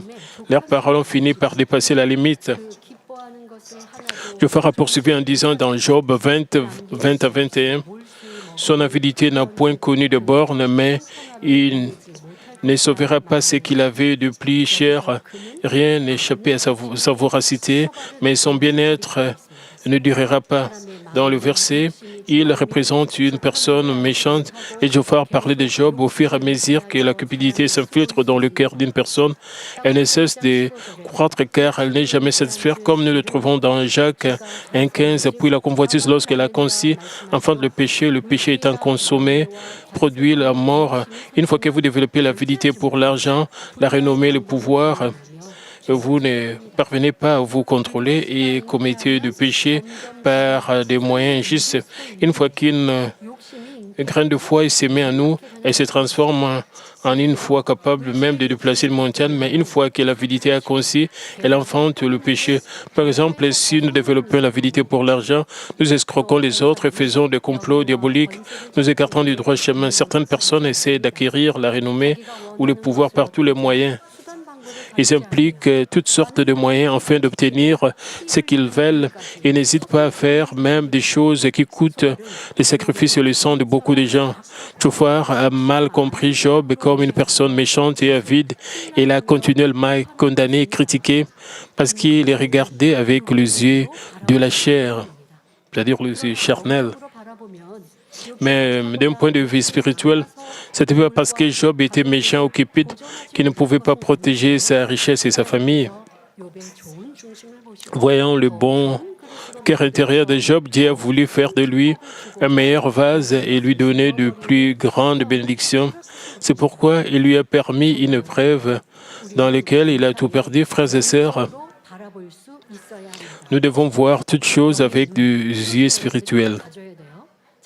leurs paroles ont fini par dépasser la limite. 기뻐하는 것을 하나도 Jophar a poursuivi en disant dans Job 20 à 21, « Son avidité n'a point connu de borne, mais il ne sauvera pas ce qu'il avait de plus cher. Rien n'échappait à sa voracité, mais son bien-être ne durera pas. » Dans le verset, il représente une personne méchante et Jophar parlait de Job au fur et à mesure que la cupidité s'infiltre dans le cœur d'une personne. Elle ne cesse de croître car elle n'est jamais satisfaite, comme nous le trouvons dans Jacques 1,15. Puis la convoitise, lorsqu'elle a conçu, enfante le péché étant consommé, produit la mort. Une fois que vous développez l'avidité pour l'argent, la renommée, le pouvoir, vous ne parvenez pas à vous contrôler et commettez du péché par des moyens injustes. Une fois qu'une graine de foi est sémée en nous, elle se transforme en une foi capable même de déplacer une montagne, mais une fois que l'avidité a conçu, elle enfante le péché. Par exemple, si nous développons l'avidité pour l'argent, nous escroquons les autres et faisons des complots diaboliques, nous écartons du droit chemin. Certaines personnes essaient d'acquérir la renommée ou le pouvoir par tous les moyens. Ils impliquent toutes sortes de moyens afin d'obtenir ce qu'ils veulent et n'hésitent pas à faire même des choses qui coûtent les sacrifices et le sang de beaucoup de gens. Jophar a mal compris Job comme une personne méchante et avide et l'a continuellement condamné et critiqué parce qu'il est regardé avec les yeux de la chair, c'est-à-dire les yeux charnels. Mais d'un point de vue spirituel, ce n'était pas parce que Job était méchant ou cupide qu'il ne pouvait pas protéger sa richesse et sa famille. Voyant le bon cœur intérieur de Job, Dieu a voulu faire de lui un meilleur vase et lui donner de plus grandes bénédictions. C'est pourquoi il lui a permis une épreuve dans laquelle il a tout perdu, frères et sœurs. Nous devons voir toutes choses avec des yeux spirituels.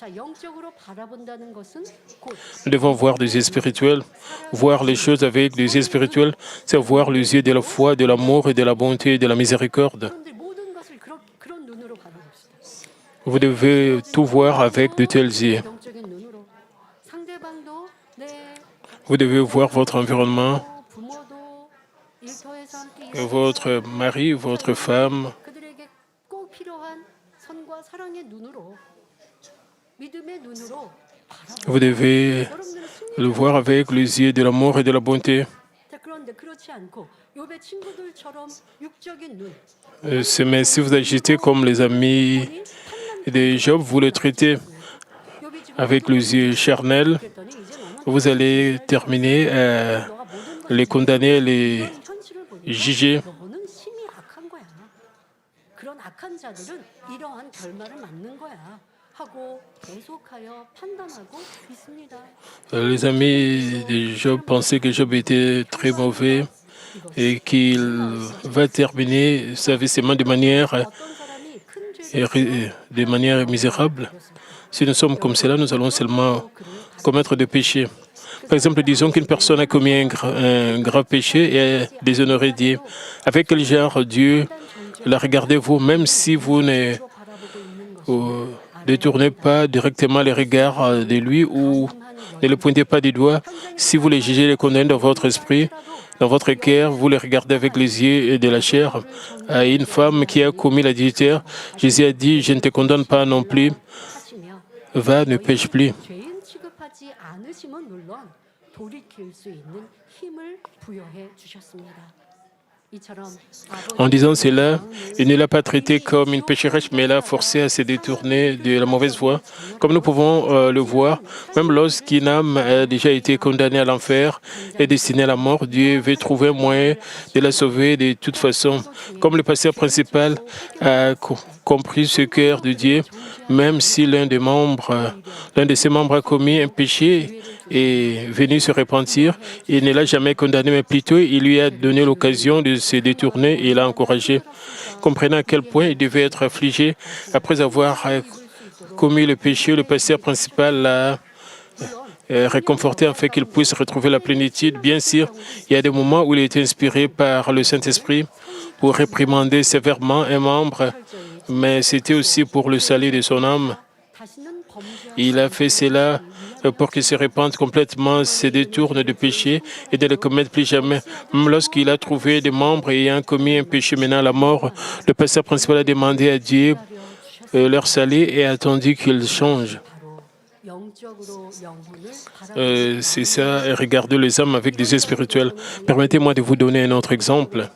자, 영적으로 바라본다는 것은 곧 Nous devons voir des yeux spirituels. Voir les choses avec des yeux spirituels, c'est voir les yeux de la foi, de l'amour et de la bonté et de la miséricorde. 여러분들 모든 것을 그런 눈으로 바라봅시다. Vous devez tout voir avec de tels yeux. 영적인 눈으로 상대방도 내 Vous devez voir votre environnement, 부모도 일터에서 함께 있는 votre mari, votre femme. 그들에게 꼭 필요한 선과 사랑의 눈으로 믿음의 눈으로 Vous devez 여러분들은 승리. le voir avec les yeux de l'amour et de la bonté. 자, 그런데 그렇지 않고 욥의 친구들처럼 육적인 눈. Mais si vous agissez comme les amis de Job, vous le traitez 욥이 지금 avec les yeux charnels, 그랬더니 이제 너는 vous allez terminer à 너가 모든 les condamner, les 이런 현실을 보니까 juger. 너는 심히 악한 거야. 그런 악한 자들은 이러한 결말을 맞는 거야. 하고 계속하여 판단하고 있습니다. Les amis de Job pensaient que Job était très mauvais et qu'il va terminer sa vie seulement de manière, 어떤 사람이 큰 죄를 de manière misérable. Si nous sommes comme cela, nous allons seulement commettre des péchés. Par exemple, disons qu'une personne a commis un grave péché et a déshonoré Dieu. Avec quel genre Dieu la regardez-vous, même si vous ne détournez pas directement les regards de lui ou ne le pointez pas du doigt. Si vous les jugez, les condamnez dans votre esprit, dans votre cœur, vous les regardez avec les yeux de la chair. À une femme qui a commis l'adultère, Jésus a dit, je ne te condamne pas non plus, 하시며 va, ne pêche plus. 죄인 취급하지 않으심은 물론 돌이킬 수 있는 힘을 부여해 주셨습니다. 이처럼 En disant cela, il ne l'a pas traité comme une pécheresse, mais l'a forcé à se détourner de la mauvaise voie. Comme nous pouvons le voir, même lorsqu'une âme a déjà été condamnée à l'enfer et destinée à la mort, Dieu veut trouver un moyen de la sauver de toute façon. Comme le pasteur principal a compris ce cœur de Dieu, même si l'un de ses membres a commis un péché et venu se repentir, il ne l'a jamais condamné, mais plutôt il lui a donné l'occasion de se détourner et l'a encouragé. Comprenant à quel point il devait être affligé après avoir commis le péché, le pasteur principal l'a réconforté afin qu'il puisse retrouver la plénitude. Bien sûr, il y a des moments où il est inspiré par le Saint-Esprit pour réprimander sévèrement un membre, mais c'était aussi pour le salut de son âme. Il a fait cela pour qu'il se répande complètement, se détourne du péché et ne le commette plus jamais. Même lorsqu'il a trouvé des membres ayant commis un péché menant à la mort, le pasteur principal a demandé à Dieu leur salut et a attendu qu'ils changent. C'est ça, et regardez les hommes avec des yeux spirituels. Permettez-moi de vous donner un autre exemple.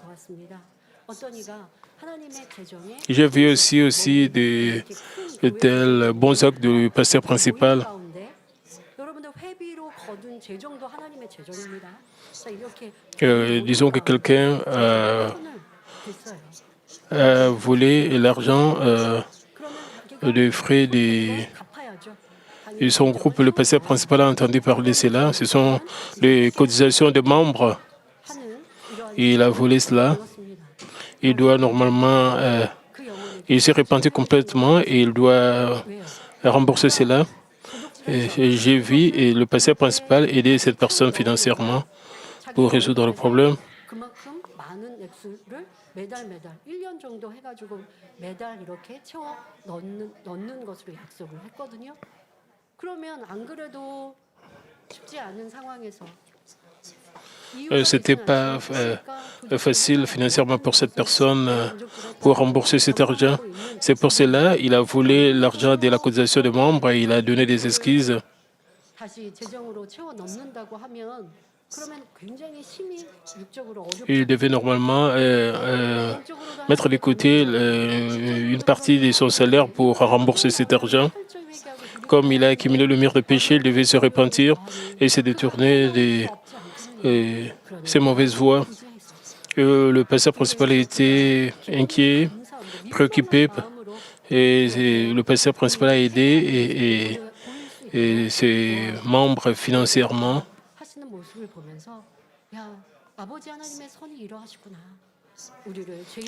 J'ai vu aussi de tels bons actes du pasteur principal. Disons que quelqu'un a volé l'argent des frais de son groupe. Le pasteur principal a entendu parler de cela. Ce sont les cotisations des membres. Il a volé cela. Il doit normalement... il s'est repenti complètement et il doit rembourser cela. J'ai vu le pasteur principal aider cette personne financièrement pour résoudre le problème. 매달 1년 정도 해가지고 매달 이렇게 채워 넣는 것으로 약속을 했거든요. 그러면 안 그래도 쉽지 않은 상황에서 c'était pas facile financièrement pour cette personne pour rembourser cet argent. C'est pour cela qu'il a volé l'argent de la cotisation des membres et il a donné des excuses. 다시 재정으로 채워 넣는다고 하면 그러면 굉장히 심히 육적으로 Il devait normalement mettre de côté une partie de son salaire pour rembourser cet argent. Comme il a accumulé le mur de péché, il devait se repentir et se détourner de ses mauvaises voies. Le pasteur principal était inquiet, préoccupé, et le pasteur principal a aidé et ses membres financièrement.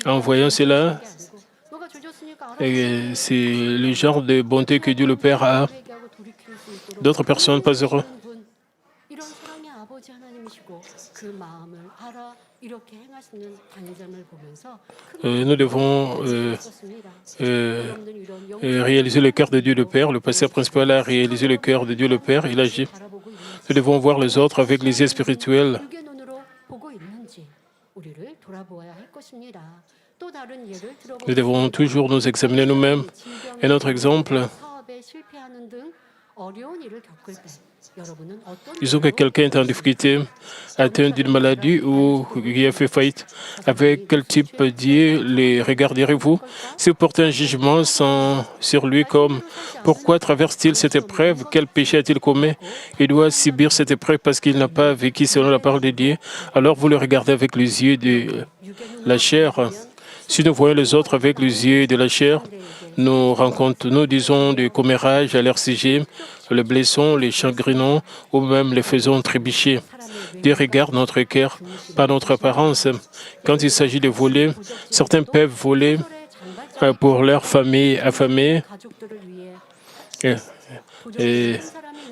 En voyant cela, c'est le genre de bonté que Dieu le Père a d'autres personnes passeront. 이런 사랑의 아버지 하나님이시고 그 마음을 알아 이렇게 행하시는 당장을 보면서 Nous devons 있었습니다. 여러분들 이런 영적 réaliser le cœur de Dieu le Père. Le pasteur principal a réalisé le cœur de Dieu le Père. Il agit. 바라보고 있는지 Nous devons voir les autres avec les yeux spirituels. 육의 눈으로 보고 있는지 우리를 돌아보아야 할 것입니다. 또 다른 예를 Nous devons toujours nous examiner nous-mêmes. Et notre exemple, 사업에 실패하는 등 어려운 일을 겪을 때 여러분은 어떤 disons que quelqu'un est en difficulté, atteint d'une maladie ou qui a fait faillite. Avec quel type d'yeux les regarderez-vous? Si vous portez un jugement sur lui comme pourquoi traverse-t-il cette épreuve? Quel péché a-t-il commis? Il doit subir cette épreuve parce qu'il n'a pas vécu selon la parole de Dieu. Alors vous le regardez avec les yeux de la chair. Si nous voyons les autres avec les yeux de la chair, nous disons des commérages à leur sujet, les blessons, les chagrinons ou même les faisons trébucher. Dieu regarde notre cœur, pas notre apparence. Quand il s'agit de voler, certains peuvent voler pour leur famille affamée,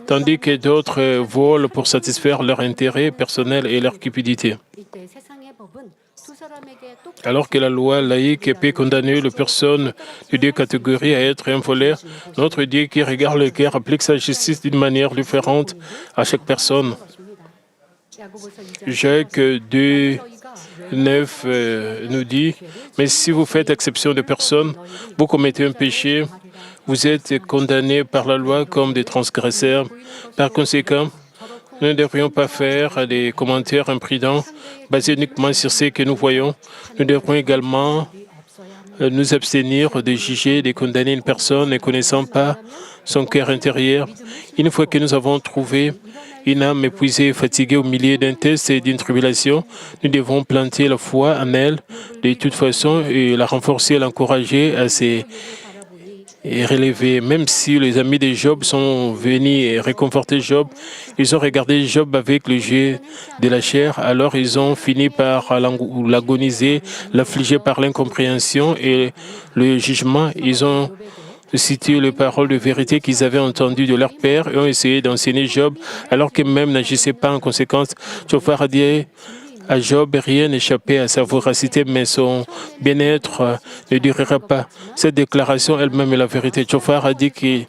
tandis que d'autres volent pour satisfaire leur intérêt personnel et leur cupidité. Alors que la loi laïque peut condamner les personnes de deux catégories à être un voleur, notre Dieu qui regarde le cœur applique sa justice d'une manière différente à chaque personne. Jacques 2, 9 nous dit, « Mais si vous faites exception de personnes, vous commettez un péché, vous êtes condamnés par la loi comme des transgresseurs. Par conséquent, nous ne devrions pas faire des commentaires imprudents basés uniquement sur ce que nous voyons. Nous devrions également nous abstenir de juger, de condamner une personne ne connaissant pas son cœur intérieur. Une fois que nous avons trouvé une âme épuisée et fatiguée au milieu d'un test et d'une tribulation, nous devons planter la foi en elle de toute façon et la renforcer, l'encourager à se relever. Même si les amis de Job sont venus et réconforter Job, ils ont regardé Job avec le jeu de la chair, alors ils ont fini par l'agoniser, l'affliger par l'incompréhension et le jugement. Ils ont cité les paroles de vérité qu'ils avaient entendues de leur père et ont essayé d'enseigner Job, alors qu'eux-mêmes n'agissaient pas en conséquence. Tchophar a dit à Job, rien n'échappait à sa voracité, mais son bien-être ne durera pas. Cette déclaration elle-même est la vérité. Tchophar a dit que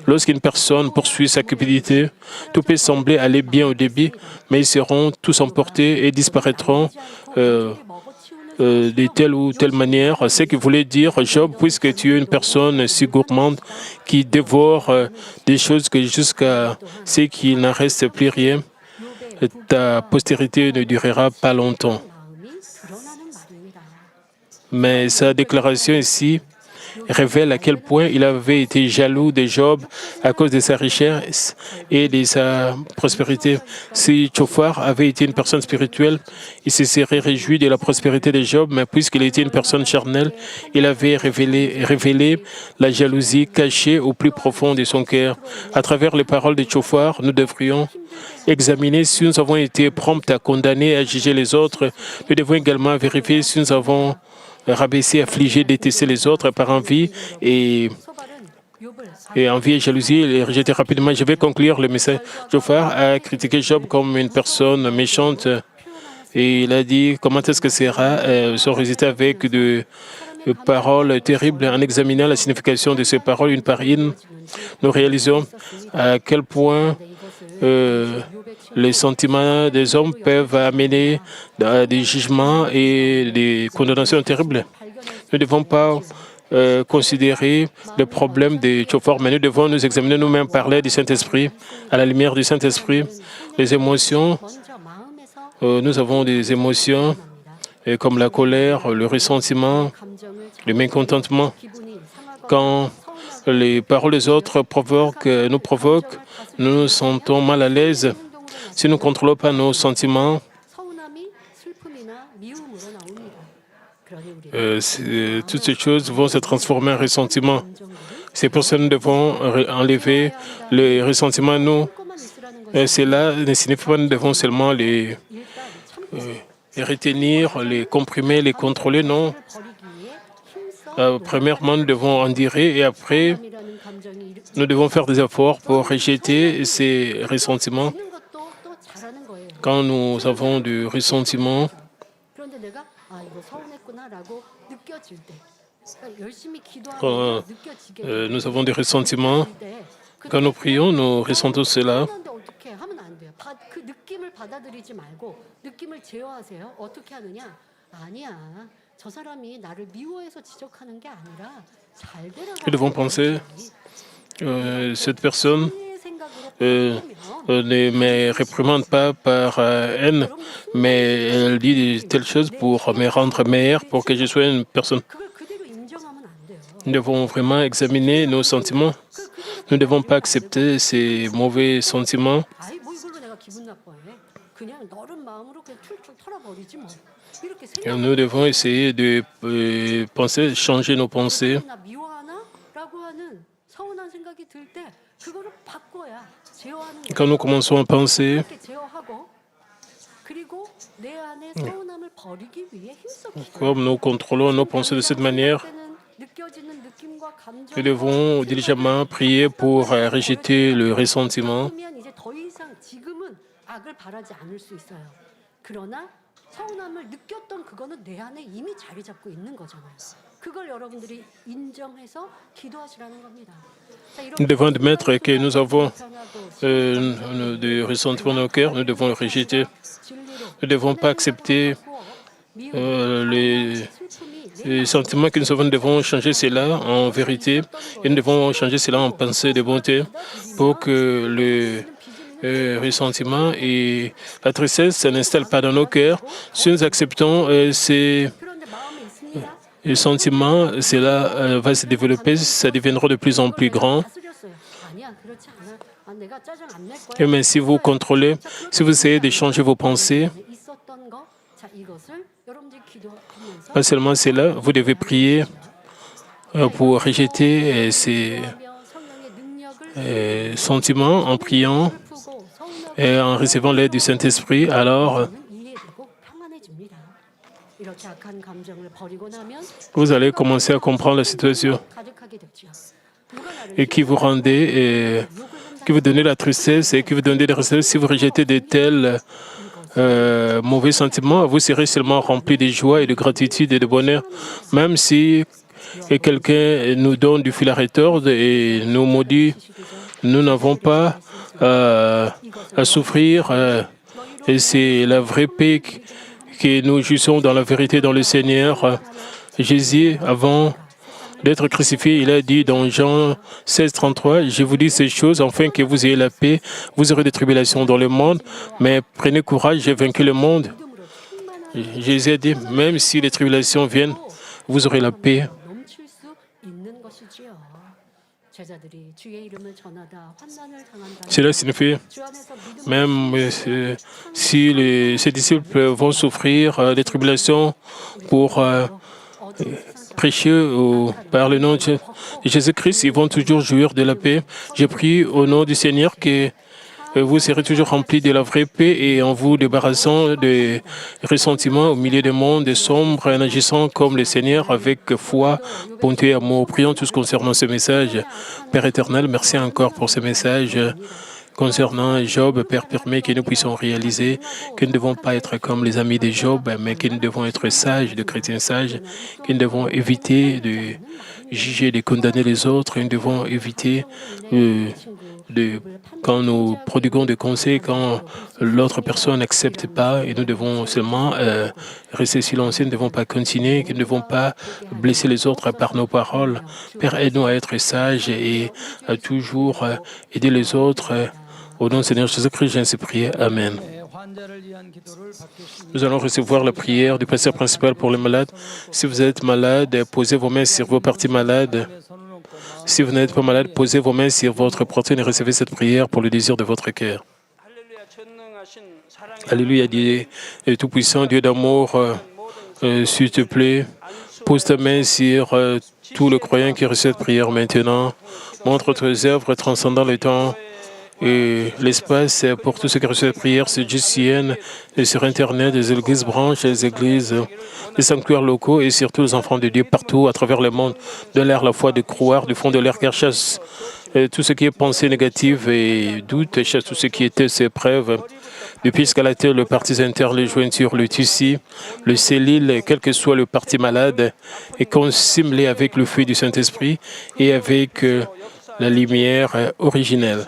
lorsqu'une personne poursuit sa cupidité, tout peut sembler aller bien au début, mais ils seront tous emportés et disparaîtront de telle ou telle manière. Ce qu'il voulait dire, Job, puisque tu es une personne si gourmande qui dévore des choses que jusqu'à ce qu'il n'en reste plus rien, ta postérité ne durera pas longtemps. Mais sa déclaration ici révèle à quel point il avait été jaloux de Job à cause de sa richesse et de sa prospérité. Si Tchophar avait été une personne spirituelle, il se serait réjoui de la prospérité de Job, mais puisqu'il était une personne charnelle, il avait révélé la jalousie cachée au plus profond de son cœur. À travers les paroles de Tchophar, nous devrions examiner si nous avons été prompts à condamner et à juger les autres. Nous devons également vérifier si nous avons rabaisser, affliger, détester les autres par envie et envie et jalousie, les rejeter rapidement. Je vais conclure le message. Tchophar a critiqué Job comme une personne méchante et il a dit comment est-ce que sera son résultat avec de paroles terribles. En examinant la signification de ces paroles une par une, nous réalisons à quel point les sentiments des hommes peuvent amener des jugements et des condamnations terribles. Nous ne devons pas considérer le problème de Tchophar, mais nous devons nous examiner nous-mêmes, parler du Saint-Esprit, à la lumière du Saint-Esprit. Les émotions, nous avons des émotions comme la colère, le ressentiment, le mécontentement. Quand les paroles des autres nous provoquent, nous nous sentons mal à l'aise. Si nous ne contrôlons pas nos sentiments, toutes ces choses vont se transformer en ressentiment. C'est pour ça que nous devons enlever les ressentiments. Cela ne signifie pas que nous devons seulement les retenir, les comprimer, les contrôler, non. Premièrement, nous devons endurer et après, Nous devons faire des efforts pour rejeter ces ressentiments. Quand nous avons du ressentiment, quand nous avons des ressentiments, quand nous prions, nous ressentons cela. Nous devons penser, cette personne ne me réprimande pas par haine, mais elle dit telle chose pour me rendre meilleur, pour que je sois une personne. Nous devons vraiment examiner nos sentiments. Nous ne devons pas accepter ces mauvais sentiments. Et nous devons essayer de penser, changer nos pensées. Quand nous commençons à penser, comme nous contrôlons nos pensées de cette manière, nous devons diligemment prier pour rejeter le ressentiment. Nous devons admettre que nous avons des ressentiments dans nos cœurs, nous devons le rejeter. Nous ne devons pas accepter les sentiments que nous avons, nous devons changer cela en vérité et nous devons changer cela en pensée de bonté pour que le ressentiment et la tristesse ne s'installent pas dans nos cœurs. Si nous acceptons ces sentiments, cela va se développer, ça deviendra de plus en plus grand. Mais si vous contrôlez, si vous essayez de changer vos pensées, pas seulement cela, vous devez prier pour rejeter ces sentiments en priant et en recevant l'aide du Saint-Esprit. Alors, vous allez commencer à comprendre la situation et qui vous rendait, qui vous donnait la tristesse et qui vous donnait la tristesse. Si vous rejetez de tels mauvais sentiments, vous serez seulement rempli de joie et de gratitude et de bonheur. Même si quelqu'un nous donne du fil à retordre et nous maudit, nous n'avons pas à souffrir. Et c'est la vraie paix que nous jouissons dans la vérité dans le Seigneur. Jésus, avant d'être crucifié, il a dit dans Jean 16, 33, « Je vous dis ces choses afin que vous ayez la paix. Vous aurez des tribulations dans le monde, mais prenez courage, j'ai vaincu le monde. » Jésus a dit, même si les tribulations viennent, vous aurez la paix. Cela signifie, même si ces disciples vont souffrir des tribulations pour prêcher par le nom de Jésus-Christ, ils vont toujours jouir de la paix. Je prie au nom du Seigneur que vous serez toujours remplis de la vraie paix et en vous débarrassant des ressentiments au milieu des mondes sombres, en agissant comme le Seigneur avec foi, bonté et amour. Prions tous concernant ce message. Père éternel, merci encore pour ce message. Concernant Job, Père, permet que nous puissions réaliser que nous ne devons pas être comme les amis de Job, mais que nous devons être sages, de chrétiens sages, que nous devons éviter de juger, de condamner les autres, et nous devons éviter quand nous prodiguons des conseils, quand l'autre personne n'accepte pas, et nous devons seulement rester silencieux, nous ne devons pas continuer, nous ne devons pas blesser les autres par nos paroles. Père, aide-nous à être sages et à toujours aider les autres. Au nom du Seigneur Jésus-Christ, j'ai ainsi prié. Amen. Nous allons recevoir la prière du pasteur principal pour les malades. Si vous êtes malade, posez vos mains sur vos parties malades. Si vous n'êtes pas malade, posez vos mains sur votre poitrine et recevez cette prière pour le désir de votre cœur. Alléluia, Dieu Tout-Puissant, Dieu d'amour, s'il te plaît, pose ta main sur tout le croyant qui reçoit cette prière maintenant. Montre tes œuvres transcendant le temps Et l'espace pour tout ce qui reçoit la prière, c'est GCN, et sur Internet, des églises branches, les églises, les sanctuaires locaux et surtout les enfants de Dieu partout à travers le monde, de l'air la foi de croire, du fond de l'air car chasse tout ce qui est pensée négative et doute, chasse tout ce qui était ses preuves. Depuis escalateur, le parti interne, les jointures, le tissu, le cellule, quel que soit le parti malade, est consimlé avec le feu du Saint-Esprit et avec la lumière originelle.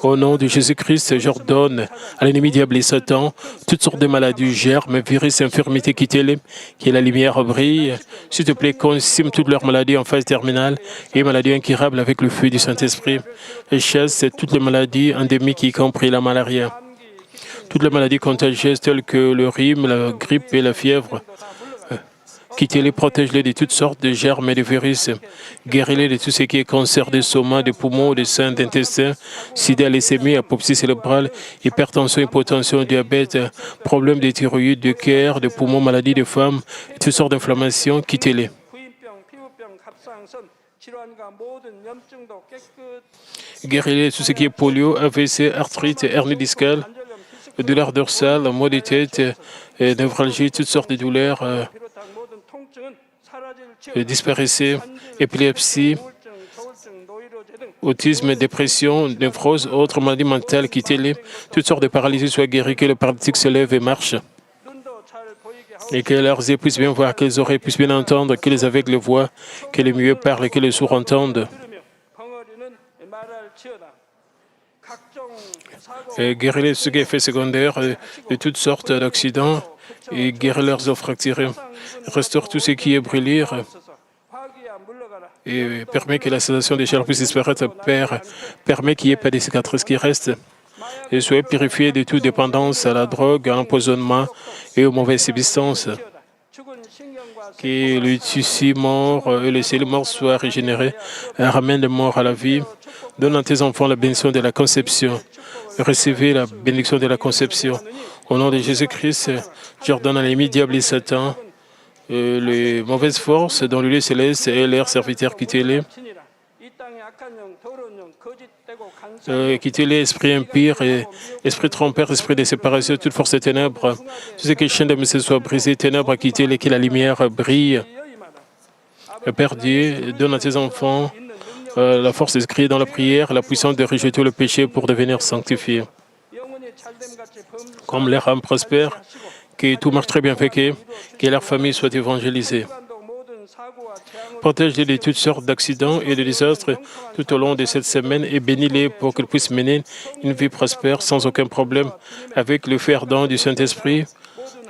Au nom de Jésus-Christ, j'ordonne à l'ennemi diable et Satan toutes sortes de maladies, germes, virus, infirmités, quittez-les, que la lumière brille. S'il te plaît, consume toutes leurs maladies en phase terminale et maladies incurables avec le feu du Saint-Esprit. Et chasse toutes les maladies endémiques, y compris la malaria. Toutes les maladies contagieuses telles que le rhume, la grippe et la fièvre. Quittez-les, protège-les de toutes sortes de germes et de virus. Guéris-les de tout ce qui est cancer des stomacs, des poumons, des seins, d'intestin, sida, leucémie, apoplexie cérébrale, hypertension, hypotension, diabète, problèmes de thyroïde, de cœur, de poumons, maladies de femmes, toutes sortes d'inflammations. Quittez-les. Guéris-les de tout ce qui est polio, AVC, arthrite, hernie discale, douleurs dorsales, maux de tête, névralgie, toutes sortes de douleurs. Disparaissez, épilepsie, autisme, dépression, névrose, autres maladies mentales, quittez-les. Toutes sortes de paralysies soient guéries, que le paralytique se lève et marche. Et que leurs yeux puissent bien voir, que les oreilles puissent bien entendre, que les aveugles voient, que les muets parlent et que les sourds entendent. Et guéris-les de ce qui est effet secondaire, de toutes sortes d'accidents, et guéris leurs os fracturés. Restaure tout ce qui est brûlé et permet que la sensation des chairs puisse disparaître. Père, permet qu'il n'y ait pas de cicatrices qui restent et soyez purifiés de toute dépendance à la drogue, à l'empoisonnement et aux mauvaises substances. Que le tissu mort et les cellules mortes soient régénérés, ramène les morts à la vie. Donne à tes enfants la bénédiction de la conception. Recevez la bénédiction de la conception. Au nom de Jésus-Christ, j'ordonne à l'ennemi diable et Satan, les mauvaises forces dans le lieu céleste et leurs serviteurs, quittez-les. Quittez-les, esprit impur, et esprit trompeur, esprit de séparation, toute force des ténèbres. Tout ce qui est chaîne de monsieur soit brisé, ténèbres, quittez-les, que la lumière brille. Père Dieu, donne à tes enfants la force de crier dans la prière, la puissance de rejeter le péché pour devenir sanctifié. Comme leur âme prospère, que tout marche très bien fait, que leur famille soit évangélisée. Protège-les de toutes sortes d'accidents et de désastres tout au long de cette semaine et bénis-les pour qu'ils puissent mener une vie prospère sans aucun problème avec le feu ardent du Saint-Esprit,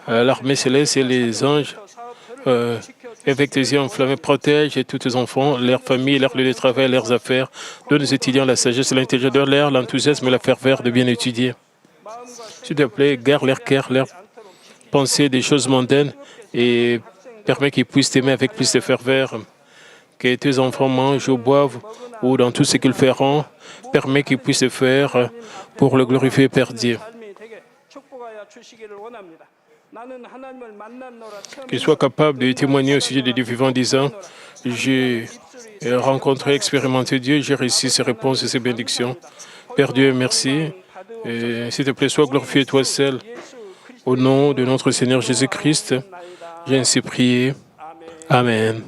l'armée céleste et les anges. Avec tes yeux enflammés, protège tous tes enfants, leurs familles, leurs lieux de travail, leurs affaires. Donne aux étudiants la sagesse, l'intelligence de l'air, l'enthousiasme et la ferveur de bien étudier. S'il te plaît, garde leur cœur, leur pensée des choses mondaines et permets qu'ils puissent t'aimer avec plus de ferveur. Que tes enfants mangent ou boivent ou dans tout ce qu'ils feront, permets qu'ils puissent le faire pour le glorifier, Père Dieu. Qu'ils soient capables de témoigner au sujet des dieux vivants en disant « J'ai rencontré, expérimenté Dieu, j'ai réussi ses réponses et ses bénédictions. Père Dieu, merci. S'il te plaît, sois glorifié toi seul. Au nom de notre Seigneur Jésus-Christ, j'ai ainsi prié. Amen.